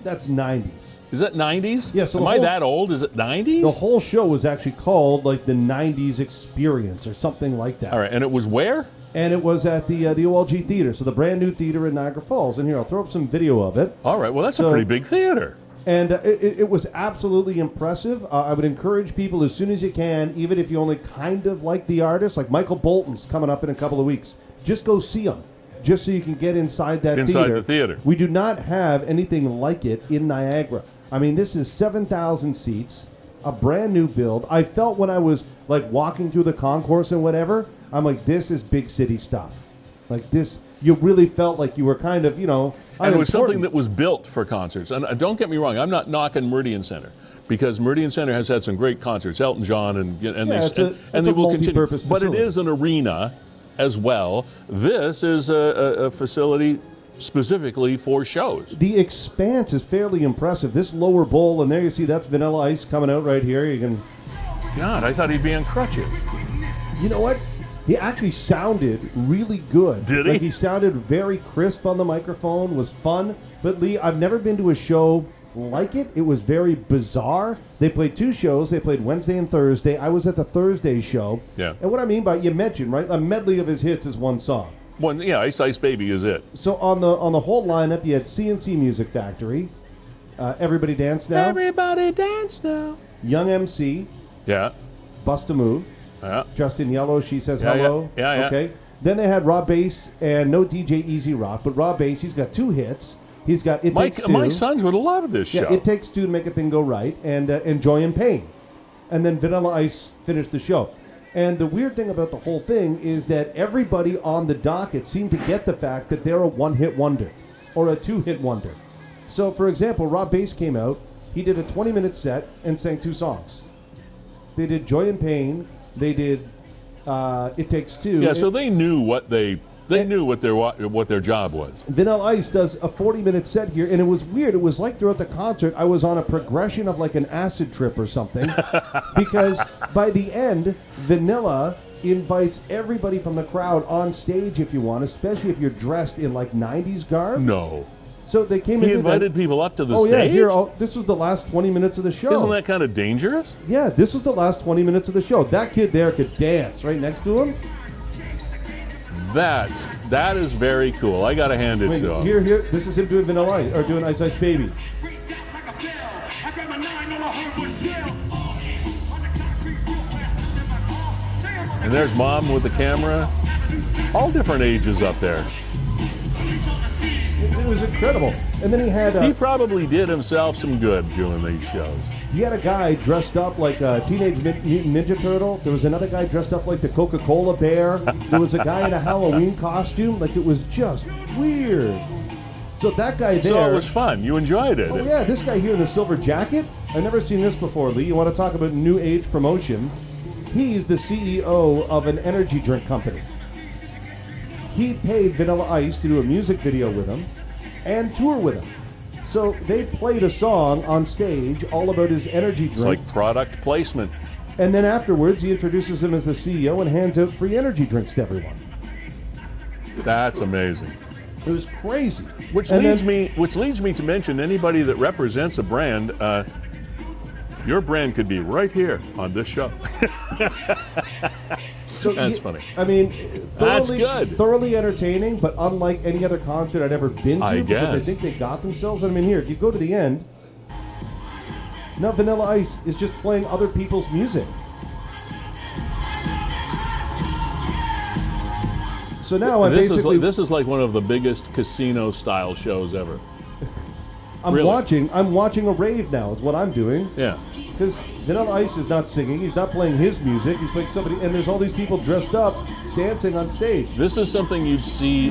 That's 90s.
Is that 90s?
Yeah, so
Am I that old? Is it 90s?
The whole show was actually called like the 90s Experience or something like that.
All right, and it was where?
And it was at the OLG Theater, so the brand new theater in Niagara Falls. And here, I'll throw up some video of it.
All right, well, that's a pretty big theater.
And it was absolutely impressive. I would encourage people as soon as you can, even if you only kind of like the artist, like Michael Bolton's coming up in a couple of weeks, just go see him. Just so you can get inside that theater.
Inside the theater.
We do not have anything like it in Niagara. I mean, this is 7,000 seats, a brand new build. I felt when I was like walking through the concourse and whatever, I'm like, this is big city stuff. Like this you really felt like you were kind of,
and it was something that was built for concerts. And don't get me wrong, I'm not knocking Meridian Center, because Meridian Center has had some great concerts, Elton John, and they will continue. But it is an arena as well. This is a facility specifically for shows.
The expanse is fairly impressive. This lower bowl, and there you see that's Vanilla Ice coming out right here. You can.
God, I thought he'd be on crutches.
You know what? He actually sounded really good.
Did he?
Like, he sounded very crisp on the microphone, was fun. But Lee, I've never been to a show like it. It was very bizarre. They played 2 shows. They played Wednesday and Thursday. I was at the Thursday show.
Yeah.
And what I mean by, you mentioned, right, a medley of his hits is one song.
Ice Ice Baby is it.
So on the whole lineup, you had CNC Music Factory, Everybody Dance Now.
Everybody Dance Now.
Young MC.
Yeah.
Bust a Move.
Yeah.
Dressed in Yellow, She Says Hello.
Yeah.
Okay. Then they had Rob Bass and no DJ Easy Rock, but Rob Bass, he's got 2 hits. He's got It Takes Two.
My sons would have loved this show.
It Takes Two to Make a Thing Go Right, and Joy and Pain. And then Vanilla Ice finished the show. And the weird thing about the whole thing is that everybody on the docket seemed to get the fact that they're a one-hit wonder or a 2-hit wonder. So, for example, Rob Bass came out, he did a 20-minute set and sang 2 songs. They did Joy and Pain, they did It Takes Two.
Yeah, so they knew what knew what their job was.
Vanilla Ice does a 40-minute set here, and it was weird. It was like throughout the concert, I was on a progression of like an acid trip or something, because by the end, Vanilla invites everybody from the crowd on stage if you want, especially if you're dressed in like 90s garb.
No.
So they came in.
He invited people up to the
stage?
Yeah,
here, this was the last 20 minutes of the show.
Isn't that kind of dangerous?
Yeah, this was the last 20 minutes of the show. That kid there could dance right next to him.
That is very cool. I got to hand it to him.
Here, this is him doing Vanilla Ice, or doing Ice Ice Baby.
And there's Mom with the camera. All different ages up there.
It was incredible. And then he had...
he probably did himself some good doing these shows.
He had a guy dressed up like a Teenage Mutant Ninja Turtle. There was another guy dressed up like the Coca-Cola Bear. There was a guy in a Halloween costume. Like, it was just weird. So that guy there...
So it was fun. You enjoyed it.
Oh, yeah. This guy here in the silver jacket. I've never seen this before, Lee. You want to talk about new age promotion? He's the CEO of an energy drink company. He paid Vanilla Ice to do a music video with him and tour with him. So they played a song on stage all about his energy drink.
It's like product placement.
And then afterwards, he introduces him as the CEO and hands out free energy drinks to everyone.
That's amazing.
It was crazy.
Which leads me to mention anybody that represents a brand. Your brand could be right here on this show.
So
that's funny.
I mean,
that's good.
Thoroughly entertaining, but unlike any other concert I'd ever been to.
I guess.
Because I think they got themselves. I mean, here, if you go to the end, now Vanilla Ice is just playing other people's music. So now
this is like one of the biggest casino-style shows ever.
I'm watching a rave now. Is what I'm doing.
Yeah.
Because Vanilla Ice is not singing. He's not playing his music. He's playing somebody, and there's all these people dressed up dancing on stage.
This is something you'd see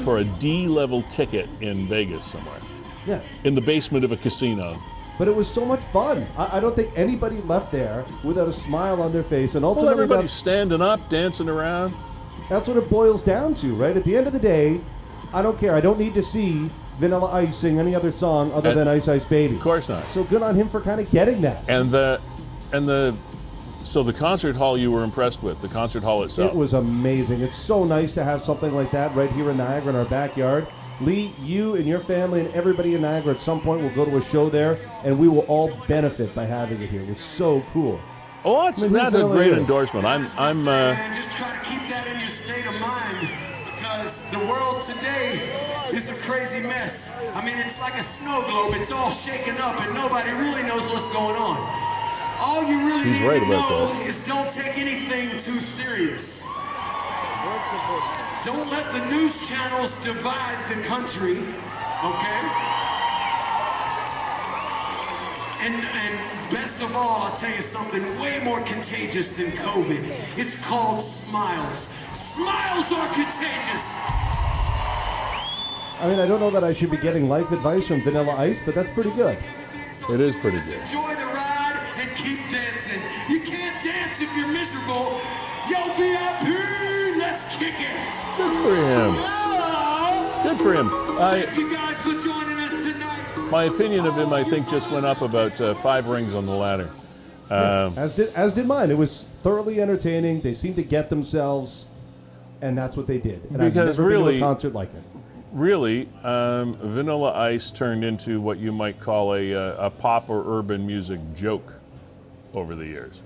for a D-level ticket in Vegas somewhere.
Yeah.
In the basement of a casino.
But it was so much fun. I don't think anybody left there without a smile on their face. And ultimately,
everybody's standing up, dancing around.
That's what it boils down to, right? At the end of the day, I don't care. I don't need to see Vanilla Ice sing any other song other than Ice Ice Baby.
Of course not.
So good on him for kind of getting that.
So the concert hall you were impressed with, the concert hall itself.
It was amazing. It's so nice to have something like that right here in Niagara in our backyard. Lee, you and your family and everybody in Niagara at some point will go to a show there, and we will all benefit by having it here. It was so cool.
Oh, that's a great endorsement. I'm
just try to keep that in your state of mind, because the world today is a crazy mess. I mean, it's like a snow globe. It's all shaken up, and nobody really knows what's going on. All you really need to know is don't take anything too serious. Don't let the news channels divide the country, okay? And best of all, I'll tell you something way more contagious than COVID. It's called smiles. Smiles are contagious.
I mean, I don't know that I should be getting life advice from Vanilla Ice, but that's pretty good.
It is pretty good.
Enjoy the ride and keep dancing. You can't dance if you're miserable. Yo, VIP, let's kick it.
Good for him. Good for him.
Thank you guys for joining us tonight.
My opinion of him, I think, just went up about 5 rings on the ladder.
As did mine. It was thoroughly entertaining. They seemed to get themselves, and that's what they did. And
Because
I've never been
really-
to a concert like it.
Really, Vanilla Ice turned into what you might call a pop or urban music joke over the years.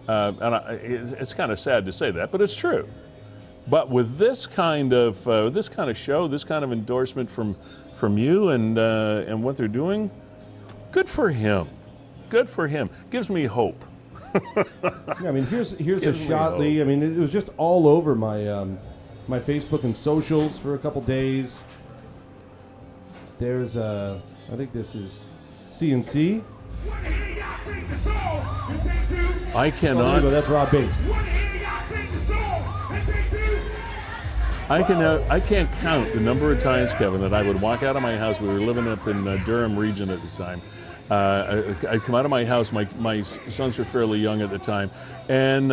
It's kind of sad to say that, but it's true. But with this kind of show, this kind of endorsement from you and what they're doing, good for him. Good for him. Gives me hope.
Yeah, I mean, here's a
Gives me
shot,
hope.
Lee. I mean, it was just all over my Facebook and socials for a couple days. There's I think this is CNC.
I
Oh, there you
cannot.
go, that's Rob Bass.
I can't count the number of times, Kevin, that I would walk out of my house. We were living up in Durham region at the time. I'd come out of my house. My sons were fairly young at the time, and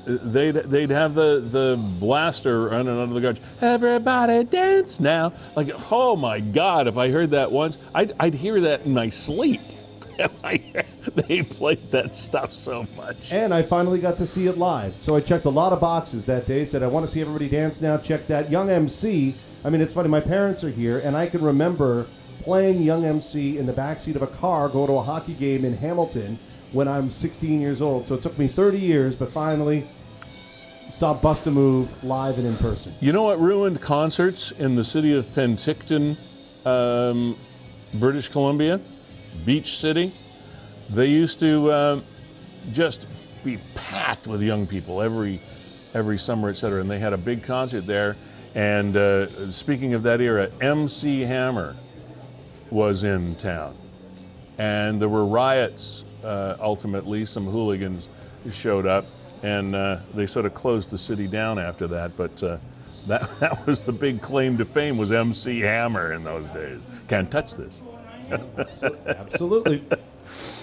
they'd have the blaster running under the garage. Everybody dance now! Like, oh my God! If I heard that once, I'd hear that in my sleep. They played that stuff so much.
And I finally got to see it live. So I checked a lot of boxes that day. Said, I want to see everybody dance now. Check that. Young MC. I mean, it's funny. My parents are here, and I can remember playing Young MC in the backseat of a car going to a hockey game in Hamilton when I'm 16 years old. So it took me 30 years, but finally saw Bust a Move live and in person.
You know what ruined concerts in the city of Penticton, British Columbia? Beach City. They used to just be packed with young people every summer, etc. And they had a big concert there. And speaking of that era, MC Hammer was in town. And there were riots, ultimately. Some hooligans showed up, and they sort of closed the city down after that. But that was the big claim to fame, was MC Hammer in those days. Can't touch this.
Absolutely.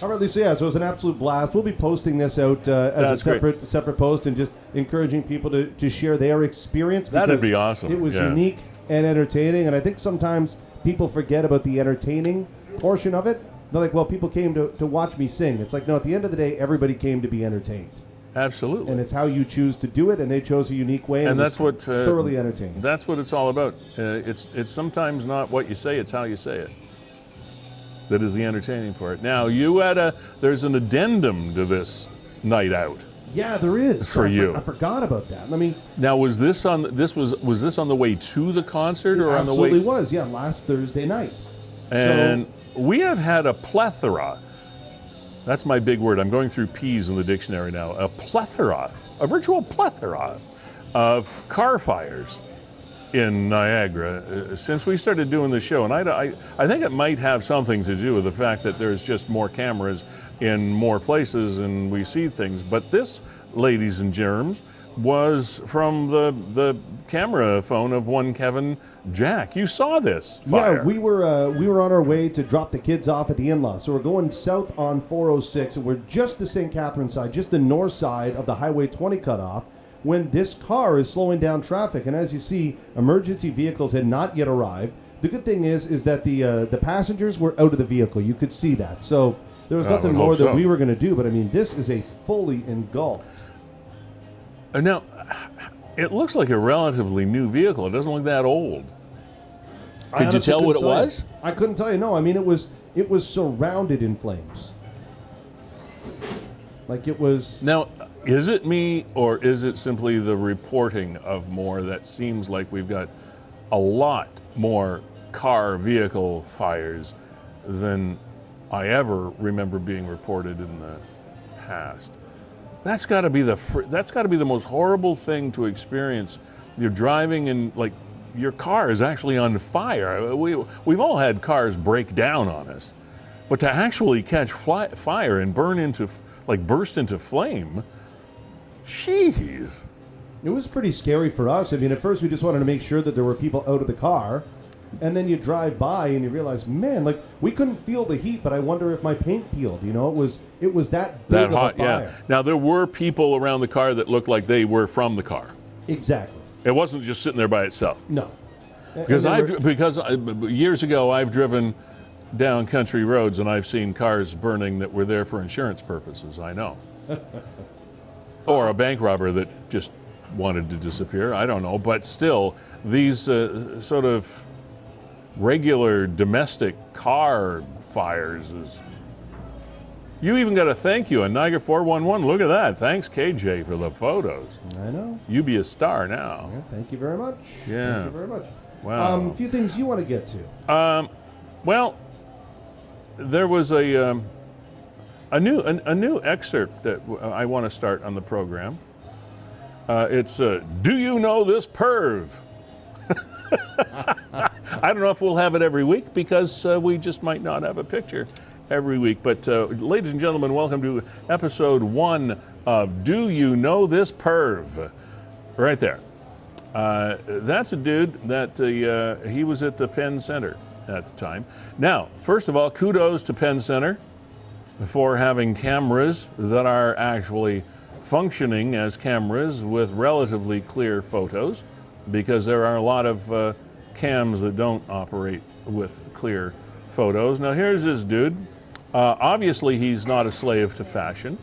All right, Lisa. Yeah, so it was an absolute blast. We'll be posting this out as
That's
a separate post and just encouraging people to share their experience.
That'd
because
be awesome.
It was
Yeah.
unique and entertaining, and I think sometimes people forget about the entertaining portion of it. They're like, well, people came to watch me sing. It's like, no, at the end of the day, everybody came to be entertained.
Absolutely.
And it's how you choose to do it, and they chose a unique way.
And
it
that's
was
what
thoroughly entertaining.
That's what it's all about. It's sometimes not what you say; it's how you say it. That is the entertaining part. Now, there's an addendum to this night out.
Yeah, there is.
For you.
I forgot about that. I mean,
Now, was this on the way to the concert or on the way?
absolutely was. Yeah, last Thursday night.
And we have had a plethora. That's my big word. I'm going through P's in the dictionary now. A virtual plethora of car fires in Niagara since we started doing the show. And I think it might have something to do with the fact that there's just more cameras in more places and we see things. But this, ladies and germs, was from the camera phone of one Kevin Jack. You saw this fire.
Yeah, we were on our way to drop the kids off at the in-laws. So we're going south on 406, and we're just the St. Catharines side, just the north side of the Highway 20 cutoff, when this car is slowing down traffic. And as you see, emergency vehicles had not yet arrived. The good thing is that the passengers were out of the vehicle. You could see that. So there was nothing more that we were going to do. But I mean, this is a fully engulfed.
Now, it looks like a relatively new vehicle. It doesn't look that old. Could you tell what it was?
I couldn't tell you. No, I mean it was surrounded in flames. Like it was.
Now, is it me or is it simply the reporting of more that seems like we've got a lot more vehicle fires than I ever remember being reported in the past? That's got to be the most horrible thing to experience. You're driving and like your car is actually on fire. We've all had cars break down on us, but to actually catch fire and burst into flame, jeez.
It was pretty scary for us. I mean, at first we just wanted to make sure that there were people out of the car, And then you drive by and you realize, man, like we couldn't feel the heat, but I wonder if my paint peeled. You know, it was that big
That
of
hot,
a fire.
yeah. Now there were people around the car that looked like they were from the car.
Exactly.
It wasn't just sitting there by itself.
No.
Because years ago I've driven down country roads and I've seen cars burning that were there for insurance purposes. I know. Or a bank robber that just wanted to disappear. I don't know. But still, these sort of regular domestic car fires is. You even got a thank you on Niagara 411. Look at that. Thanks, KJ, for the photos.
I know.
You be a star now.
Yeah, thank you very much.
Yeah.
Thank you very much.
Wow.
A few things you want to get to.
Well, there was a new excerpt that I want to start on the program. It's Do You Know This Perv? I don't know if we'll have it every week because we just might not have a picture every week. But ladies and gentlemen, welcome to episode 1 of Do You Know This Perv? Right there. That's a dude that he was at the Penn Center at the time. Now, first of all, kudos to Penn Center for having cameras that are actually functioning as cameras with relatively clear photos, because there are a lot of cams that don't operate with clear photos. Now here's this dude. Obviously he's not a slave to fashion,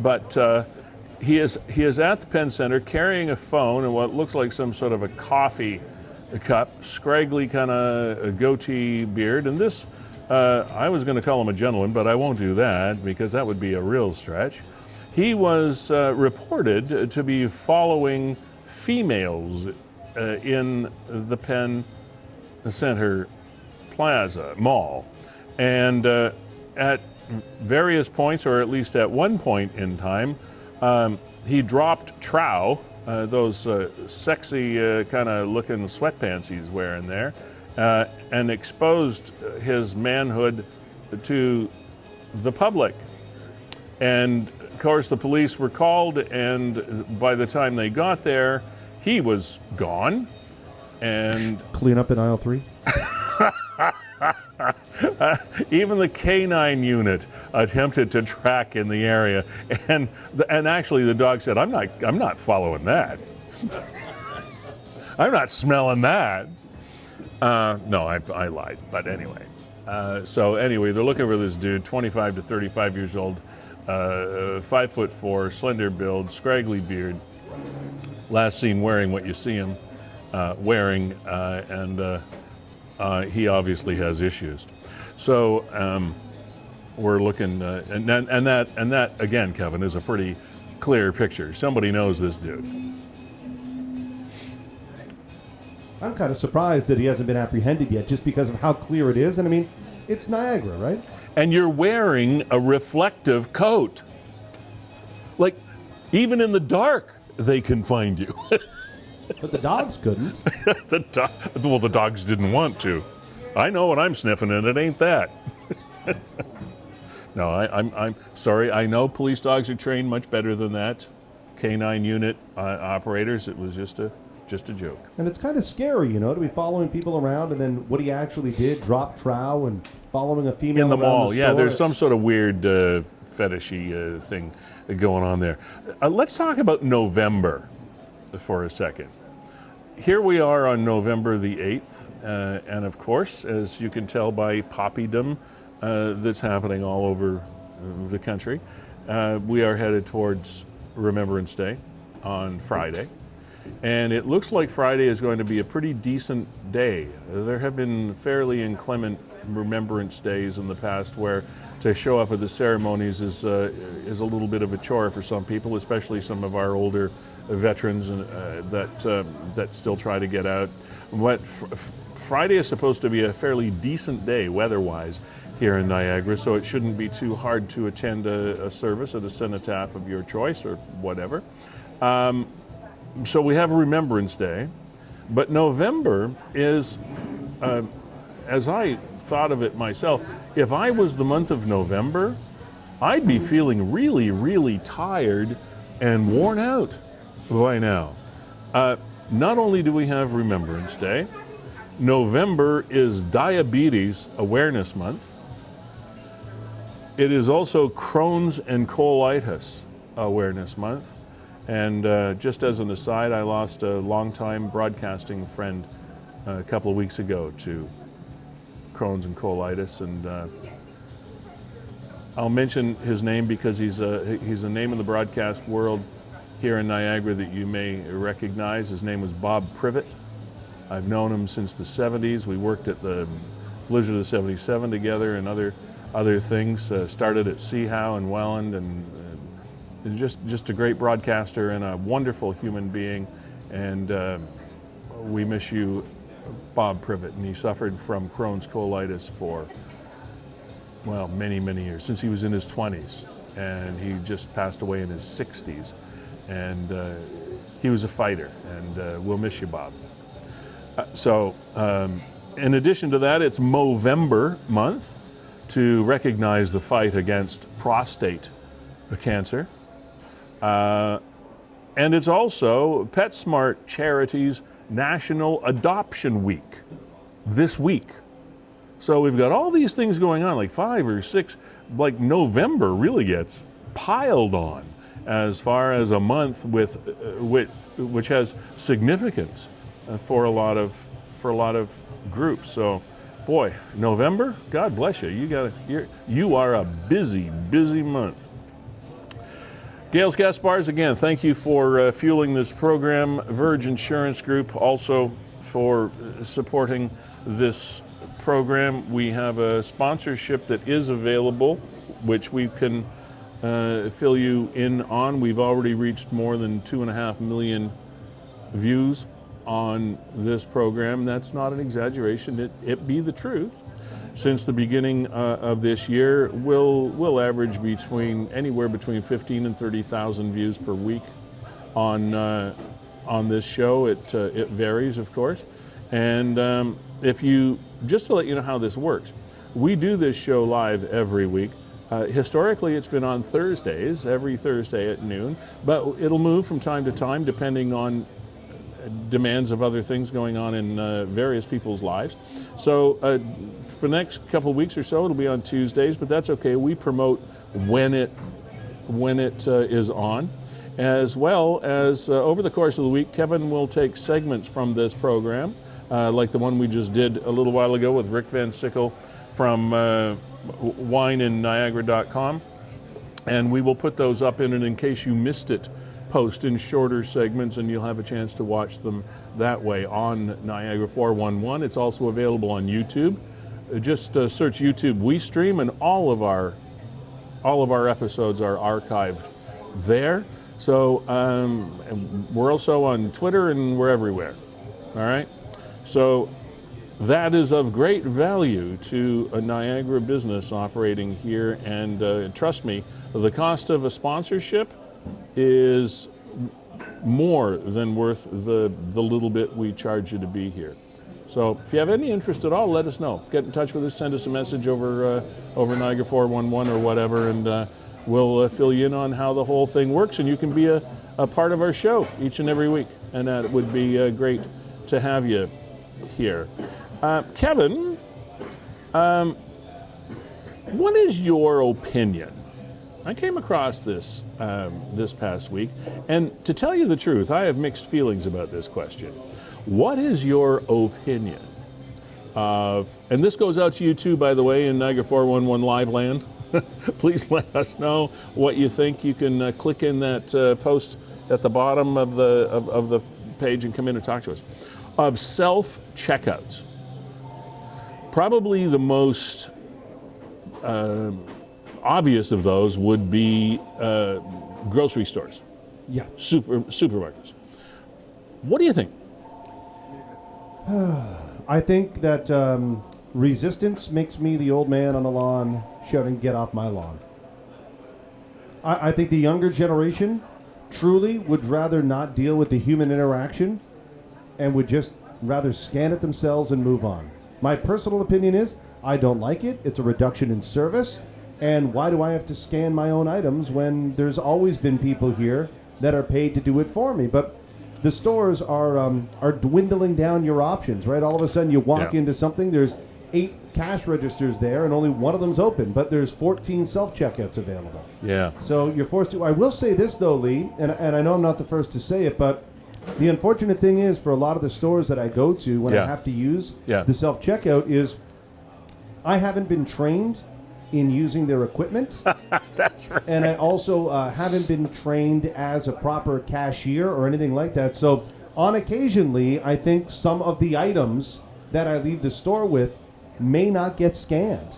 but he is at the Penn Center carrying a phone and what looks like some sort of a coffee cup, scraggly kind of goatee beard. And this, I was going to call him a gentleman, but I won't do that because that would be a real stretch. He was reported to be following females in the Penn Center Plaza Mall. And at various points, or at least at one point in time, he dropped trow, those sexy kind of looking sweatpants he's wearing there, and exposed his manhood to the public. And of course the police were called, and by the time they got there, he was gone. And
clean up in aisle 3.
Even the K9 unit attempted to track in the area, and actually the dog said, "I'm not following that. I'm not smelling that." No, I lied. But anyway, so anyway, they're looking for this dude, 25 to 35 years old, 5'4", slender build, scraggly beard. Last seen wearing what you see him wearing, and he obviously has issues. So we're looking, and that again, Kevin, is a pretty clear picture. Somebody knows this dude.
I'm kind of surprised that he hasn't been apprehended yet, just because of how clear it is. And I mean, it's Niagara, right?
And you're wearing a reflective coat. Like, even in the dark, they can find you.
But the dogs couldn't.
Well, the dogs didn't want to. I know what I'm sniffing, and it ain't that. No, I'm sorry. I know police dogs are trained much better than that. K9 unit operators. It was just a joke.
And it's kind of scary, you know, to be following people around, and then what he actually did, drop trow and following a female
in the
around
mall.
The
yeah,
store.
there's some sort of weird fetishy thing going on there. Let's talk about November for a second. Here we are on November the 8th, and of course, as you can tell by poppydom that's happening all over the country, we are headed towards Remembrance Day on Friday. And it looks like Friday is going to be a pretty decent day. There have been fairly inclement Remembrance Days in the past where to show up at the ceremonies is a little bit of a chore for some people, especially some of our older veterans that still try to get out. Friday is supposed to be a fairly decent day weather-wise here in Niagara, so it shouldn't be too hard to attend a service at a cenotaph of your choice or whatever. So we have Remembrance Day, but November is, as I thought of it myself, if I was the month of November, I'd be feeling really, really tired and worn out by now. Not only do we have Remembrance Day, November is Diabetes Awareness Month. It is also Crohn's and Colitis Awareness Month. And just as an aside, I lost a longtime broadcasting friend a couple of weeks ago to Crohn's and colitis, and I'll mention his name because he's a name in the broadcast world here in Niagara that you may recognize. His name was Bob Privet. I've known him since the 70s. We worked at the Blizzard of 77 together and other things. Started at Seahow and Welland, and just a great broadcaster and a wonderful human being. And we miss you, Bob Privet. And he suffered from Crohn's colitis for, well, many, many years, since he was in his 20s. And he just passed away in his 60s. And he was a fighter, and we'll miss you, Bob. So in addition to that, it's Movember month to recognize the fight against prostate cancer. And it's also PetSmart Charity's National Adoption Week this week. So we've got all these things going on, like 5 or 6, like November really gets piled on as far as a month with which has significance for a lot of groups. So, boy, November, God bless you. You are a busy month. Gales Gas Bars, again, thank you for fueling this program. Verge Insurance Group also for supporting this program. We have a sponsorship that is available, which we can fill you in on. We've already reached more than 2.5 million views on this program. That's not an exaggeration. It be the truth. Since the beginning of this year, we'll average anywhere between 15 and 30,000 views per week on this show. It varies, of course. And just to let you know how this works, we do this show live every week. Historically, it's been on Thursdays, every Thursday at noon, but it'll move from time to time depending on demands of other things going on in various people's lives. So for the next couple of weeks or so, it'll be on Tuesdays, but that's okay. We promote when it is on. As well as over the course of the week, Kevin will take segments from this program, like the one we just did a little while ago with Rick VanSickle from wineinniagara.com, and we will put those up in case you missed it, post in shorter segments, and you'll have a chance to watch them that way on Niagara 411. It's also available on YouTube. Just search YouTube WeeStream, and all of our episodes are archived there. So we're also on Twitter, and we're everywhere. All right. So that is of great value to a Niagara business operating here, and trust me, the cost of a sponsorship is more than worth the little bit we charge you to be here. So if you have any interest at all, let us know. Get in touch with us, send us a message over Niagara 411 or whatever, and we'll fill you in on how the whole thing works, and you can be a part of our show each and every week, and it would be great to have you here. Kevin, what is your opinion? I came across this this past week, and to tell you the truth, I have mixed feelings about this question. What is your opinion of, and this goes out to you too, by the way, in Niagara 411 Live Land. Please let us know what you think. You can click in that post at the bottom of the page and come in and talk to us. Of self-checkouts. Probably the most obvious of those would be grocery stores.
Yeah.
Supermarkets. What do you think?
I think that resistance makes me the old man on the lawn shouting, "Get off my lawn." I think the younger generation truly would rather not deal with the human interaction and would just rather scan it themselves and move on. My personal opinion is I don't like it. It's a reduction in service. And why do I have to scan my own items when there's always been people here that are paid to do it for me? But the stores are dwindling down your options, right? All of a sudden you walk into something, there's 8 cash registers there, and only one of them's open, but there's 14 self-checkouts available.
Yeah.
So you're forced to. I will say this, though, Lee, and I know I'm not the first to say it, but the unfortunate thing is for a lot of the stores that I go to when I have to use the self-checkout is I haven't been trained in using their equipment.
That's right.
And I also haven't been trained as a proper cashier or anything like that. So on occasionally, I think some of the items that I leave the store with may not get scanned.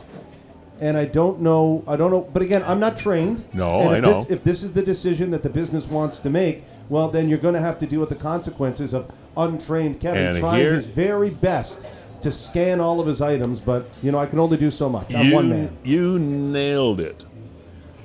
And I don't know. But again, I'm not trained.
No,
and
I know.
If this is the decision that the business wants to make, well, then you're going to have to deal with the consequences of untrained Kevin trying his very best to scan all of his items. But, I can only do so much. I'm one man.
You nailed it.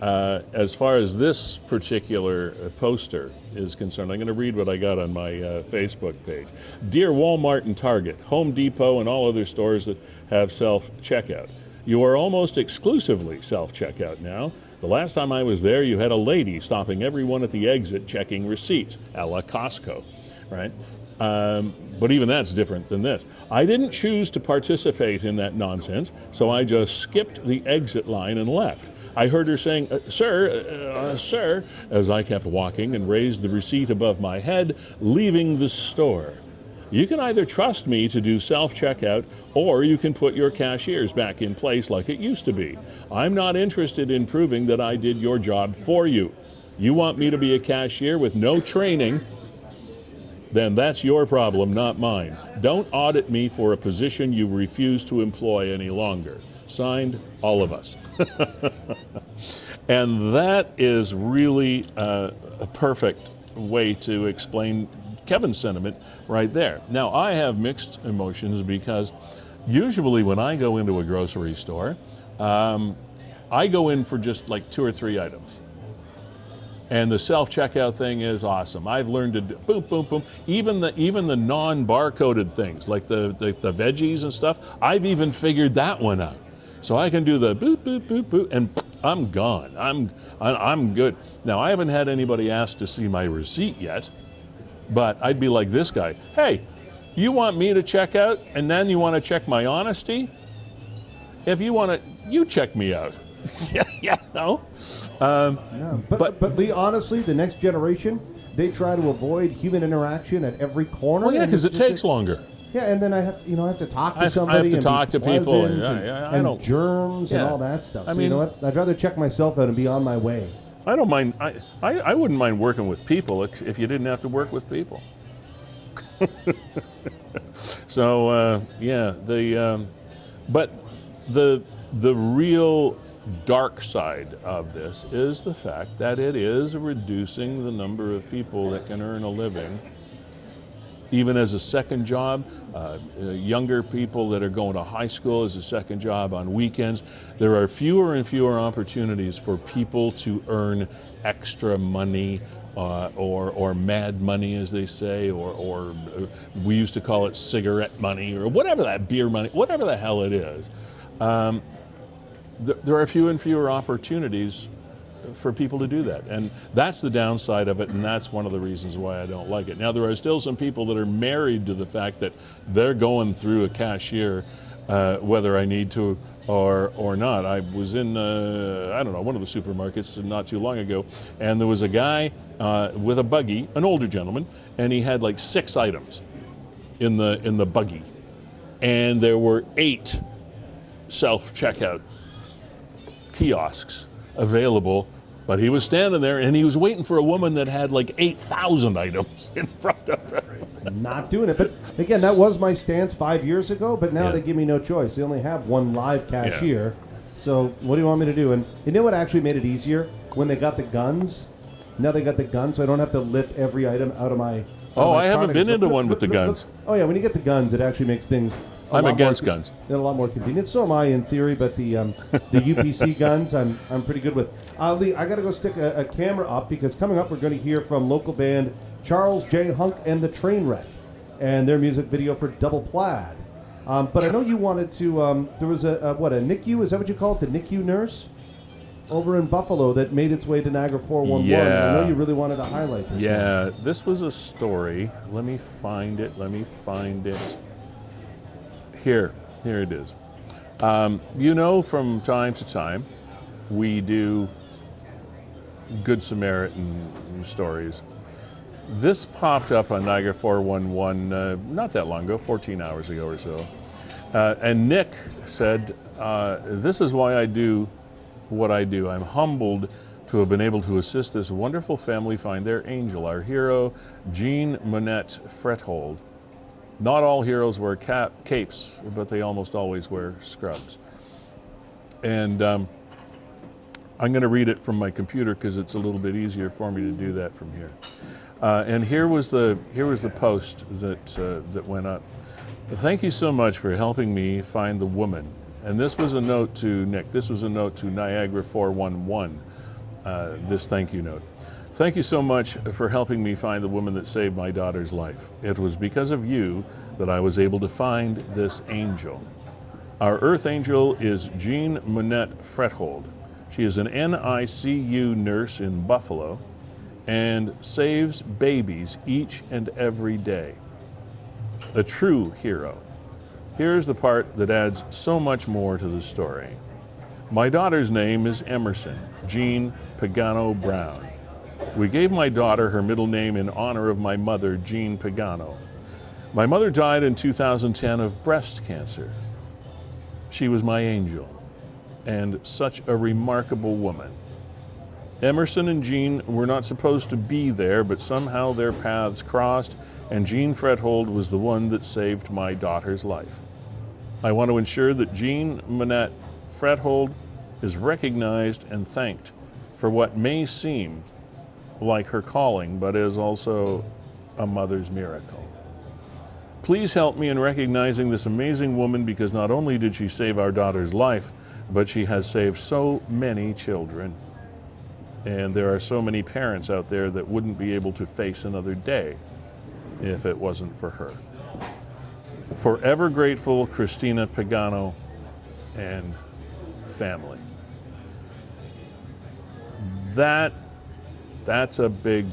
As far as this particular poster is concerned, I'm going to read what I got on my Facebook page. Dear Walmart and Target, Home Depot, and all other stores that have self-checkout, you are almost exclusively self-checkout now. The last time I was there, you had a lady stopping everyone at the exit checking receipts, a la Costco, right? But even that's different than this. I didn't choose to participate in that nonsense, so I just skipped the exit line and left. I heard her saying, sir, as I kept walking and raised the receipt above my head, leaving the store. You can either trust me to do self-checkout, or you can put your cashiers back in place like it used to be. I'm not interested in proving that I did your job for you. You want me to be a cashier with no training, then that's your problem, not mine. Don't audit me for a position you refuse to employ any longer. Signed, all of us. And that is really a perfect way to explain Kevin's sentiment right there. Now, I have mixed emotions because usually when I go into a grocery store, I go in for just like 2 or 3 items. And the self-checkout thing is awesome. I've learned to do boom, boom, boom. Even the non-barcoded things, like the veggies and stuff, I've even figured that one out. So I can do the boop, boop, boop, boop, and I'm gone. I'm good. Now, I haven't had anybody ask to see my receipt yet, but I'd be like this guy. Hey, you want me to check out, and then you want to check my honesty? If you want to, you check me out. No.
But Lee, honestly, the next generation, they try to avoid human interaction at every corner.
Well, yeah, because it takes longer.
Yeah, and then I have to talk to somebody.
I have to
and
talk to people,
and germs and all that stuff. So you know what? I'd rather check myself out and be on my way.
I don't mind. I wouldn't mind working with people if you didn't have to work with people. So but the real dark side of this is the fact that it is reducing the number of people that can earn a living, even as a second job. Younger people that are going to high school as a second job on weekends. There are fewer and fewer opportunities for people to earn extra money, or mad money, as they say, or we used to call it cigarette money, or whatever that beer money, whatever the hell it is. There are fewer and fewer opportunities for people to do that. And that's the downside of it, and that's one of the reasons why I don't like it. Now, there are still some people that are married to the fact that they're going through a cashier, whether I need to or not. I was in, one of the supermarkets not too long ago, and there was a guy with a buggy, an older gentleman, and he had like 6 items in the buggy. And there were 8 self-checkout kiosks available, but he was standing there and he was waiting for a woman that had like 8,000 items in front of her.
Not doing it. But again, that was my stance 5 years ago, but now they give me no choice. They only have one live cashier. So what do you want me to do? And you know what actually made it easier? When they got the guns. Now they got the guns, so I don't have to lift every item out of my
I haven't been into one with the guns.
Oh yeah, when you get the guns, it actually makes things
I'm against guns.
They're a lot more convenient. So am I in theory, but the UPC guns I'm pretty good with. Lee, I got to go stick a camera up because coming up we're going to hear from local band Charles J. Hunk and the Trainwreck and their music video for Double Plaid. But I know you wanted to. There was a NICU. Is that what you call it? The NICU nurse. over in Buffalo that made its way to Niagara 411.
Yeah.
I know you really wanted to highlight this.
Yeah, this was a story. Let me find it. Here it is. From time to time, we do Good Samaritan stories. This popped up on Niagara 411 not that long ago, 14 hours ago or so. And Nick said, this is why I do what I do. I'm humbled to have been able to assist this wonderful family find their angel, our hero, Jean Monette Feulled. Not all heroes wear capes, but they almost always wear scrubs. And I'm going to read it from my computer because it's a little bit easier for me to do that from here. And here was the post that went up. Thank you so much for helping me find the woman. And this was a note to Nick. This was a note to Niagara 411. This thank you note. Thank you so much for helping me find the woman that saved my daughter's life. It was because of you that I was able to find this angel. Our earth angel is Jean Monette Feulled. She is an NICU nurse in Buffalo and saves babies each and every day. A true hero. Here's the part that adds so much more to the story. My daughter's name is Emerson Jean Pagano Brown. We gave my daughter her middle name in honor of my mother, Jean Pagano. My mother died in 2010 of breast cancer. She was my angel and such a remarkable woman. Emerson and Jean were not supposed to be there, but somehow their paths crossed, and Jean Feulled was the one that saved my daughter's life. I want to ensure that Jean Monette Feulled is recognized and thanked for what may seem like her calling, but is also a mother's miracle. Please help me in recognizing this amazing woman, because not only did she save our daughter's life, but she has saved so many children. And there are so many parents out there that wouldn't be able to face another day if it wasn't for her. Forever grateful, Christina Pagano and family. That's a big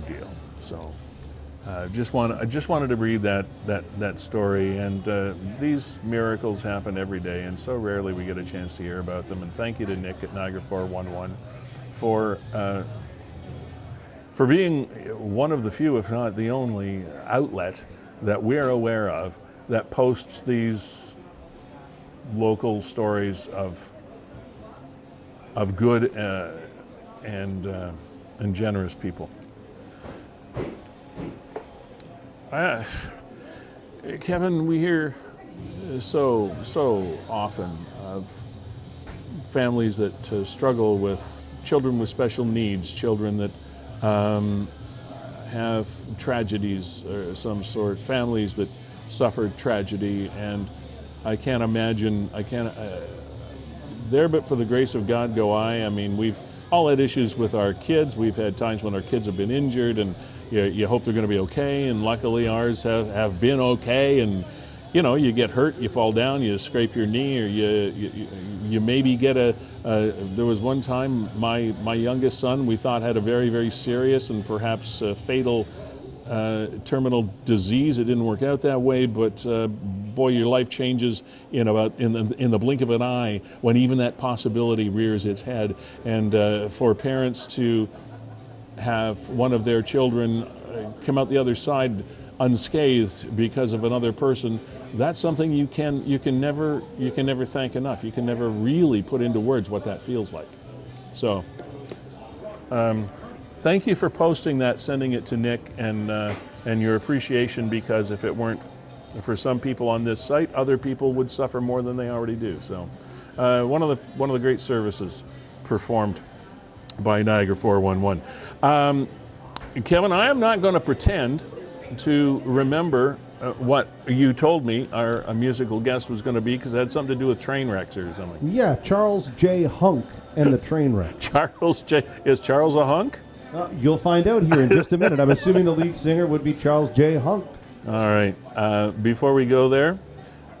deal. So I just wanted to read that story, and these miracles happen every day, and so rarely we get a chance to hear about them. And thank you to Nick at Niagara 411 for being one of the few, if not the only, outlet that we're aware of that posts these local stories of good and generous people. Kevin, we hear so often of families that struggle with children with special needs, children that have tragedies or some sort, families that suffered tragedy, and I can't imagine, there but for the grace of God go I. I mean, we've all had issues with our kids. We've had times when our kids have been injured, and you hope they're going to be okay, and luckily ours have been okay. And you get hurt, you fall down, you scrape your knee, or you maybe get there was one time my youngest son we thought had a very, very serious and perhaps fatal terminal disease. It didn't work out that way, but boy, your life changes in the blink of an eye when even that possibility rears its head. And for parents to have one of their children come out the other side unscathed because of another person, that's something you can never thank enough. You can never really put into words what that feels like. So thank you for posting that, sending it to Nick, and your appreciation, because if it weren't for some people on this site, other people would suffer more than they already do. So one of the great services performed by Niagara 411. Kevin, I am not going to pretend to remember what you told me our musical guest was going to be, because it had something to do with train wrecks or something. Yeah,
Charles J. Hunk and the train wreck.
Is Charles a hunk?
You'll find out here in just a minute. I'm assuming the lead singer would be Charles J. Hunk.
All right. Before we go there,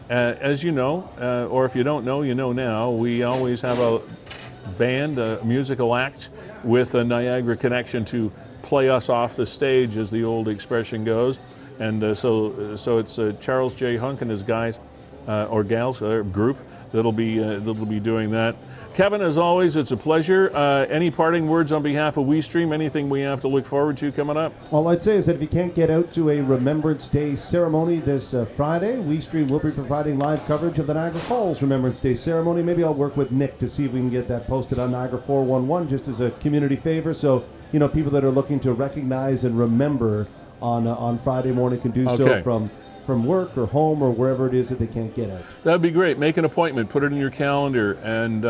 as you know, or if you don't know, you know now, we always have a band, a musical act with a Niagara connection to play us off the stage, as the old expression goes. And so it's Charles J. Hunk and his guys or gals group that'll be doing that. Kevin, as always, it's a pleasure. Any parting words on behalf of WeeStreem? Anything we have to look forward to coming up?
All I'd say is that if you can't get out to a Remembrance Day ceremony this Friday, WeeStream will be providing live coverage of the Niagara Falls Remembrance Day ceremony. Maybe I'll work with Nick to see if we can get that posted on Niagara 411 just as a community favor. So, people that are looking to recognize and remember on Friday morning can do so from work or home or wherever it is that they can't get out.
That'd be great. Make an appointment, put it in your calendar, and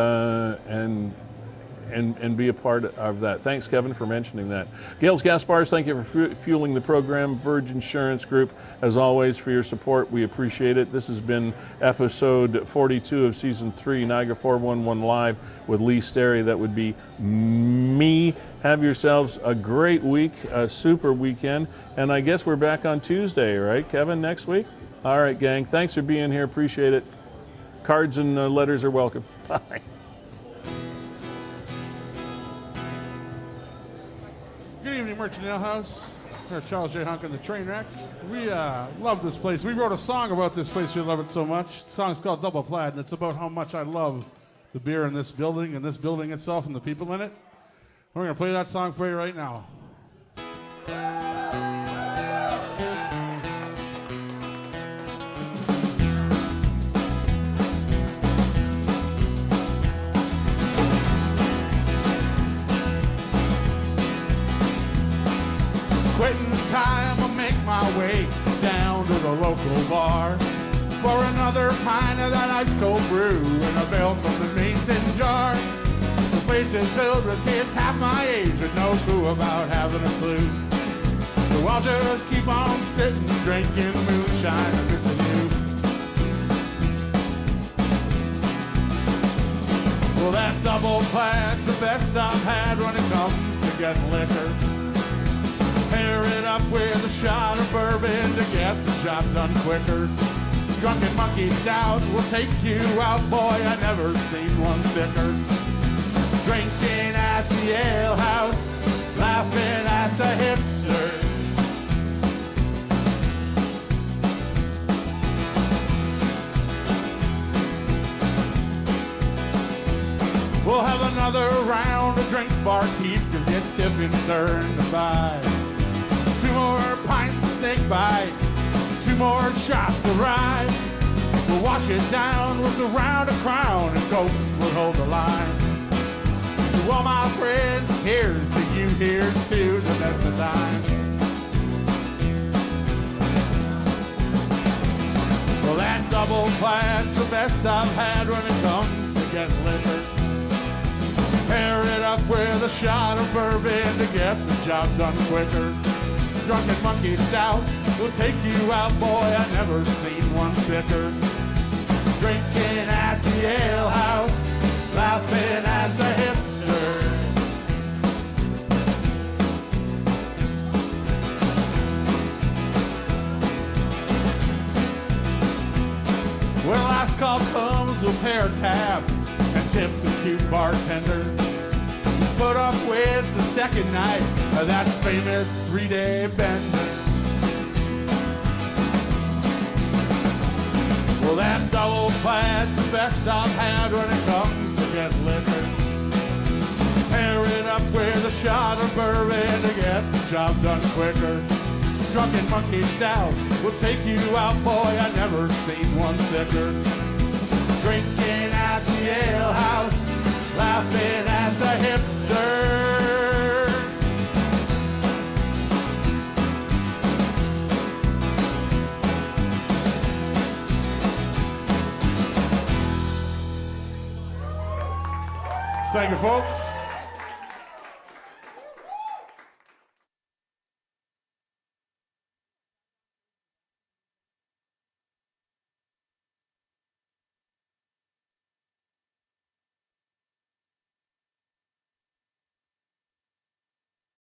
be a part of that. Thanks, Kevin, for mentioning that. Gales Gaspars, thank you for fueling the program. Verge Insurance Group, as always, for your support. We appreciate it. This has been episode 42 of season 3, Niagara 411 Live with Lee Sterry. That would be me. Have yourselves a great week, a super weekend, and I guess we're back on Tuesday, right, Kevin, next week? All right, gang. Thanks for being here. Appreciate it. Cards and letters are welcome. Bye.
Good evening, Merchant Ale House. We're Charles J. Hunk and the Trainwreck. We love this place. We wrote a song about this place. We love it so much. The song's called Double Plaid, and it's about how much I love the beer in this building and this building itself and the people in it. We're going to play that song for you right now. Quitting time, I'll make my way down to the local bar for another pint of that ice cold brew and a bell from the mason jar. The place is filled with kids half my age with no clue about having a clue. So I'll just keep on sitting, drinking moonshine and missing you. Well, that double plaid's the best I've had when it comes to getting liquor. Pair it up with a shot of bourbon to get the job done quicker. Drunken Monkey Stout will take you out, boy, I never seen one thicker. Drinking at the ale house, laughing at the hipsters. We'll have another round of drinks barkeep, cause it's tipping turn to 5. 2 more pints of snake bite, 2 more shots of rye. We'll wash it down with a round of Crown and Cokes will hold the line. To all my friends, here's to you, here's to the best of times. Well, that double plaid's the best I've had when it comes to getting liquor. Pair it up with a shot of bourbon to get the job done quicker. Drunken Monkey Stout will take you out, boy, I never seen one thicker. Drinking at the ale house, laughing at the hipsters. When last call comes, we'll pair a tab and tip the cute bartender. He's put up with the second night of that famous 3-day bender. Well, that double plaid's the best I've had when it comes to get liquor. Pair it up with a shot of bourbon to get the job done quicker. Drunken Monkey Stout will take you out, boy, I never seen one thicker. Drinking at the ale house, laughing at the hipster. Thank you, folks.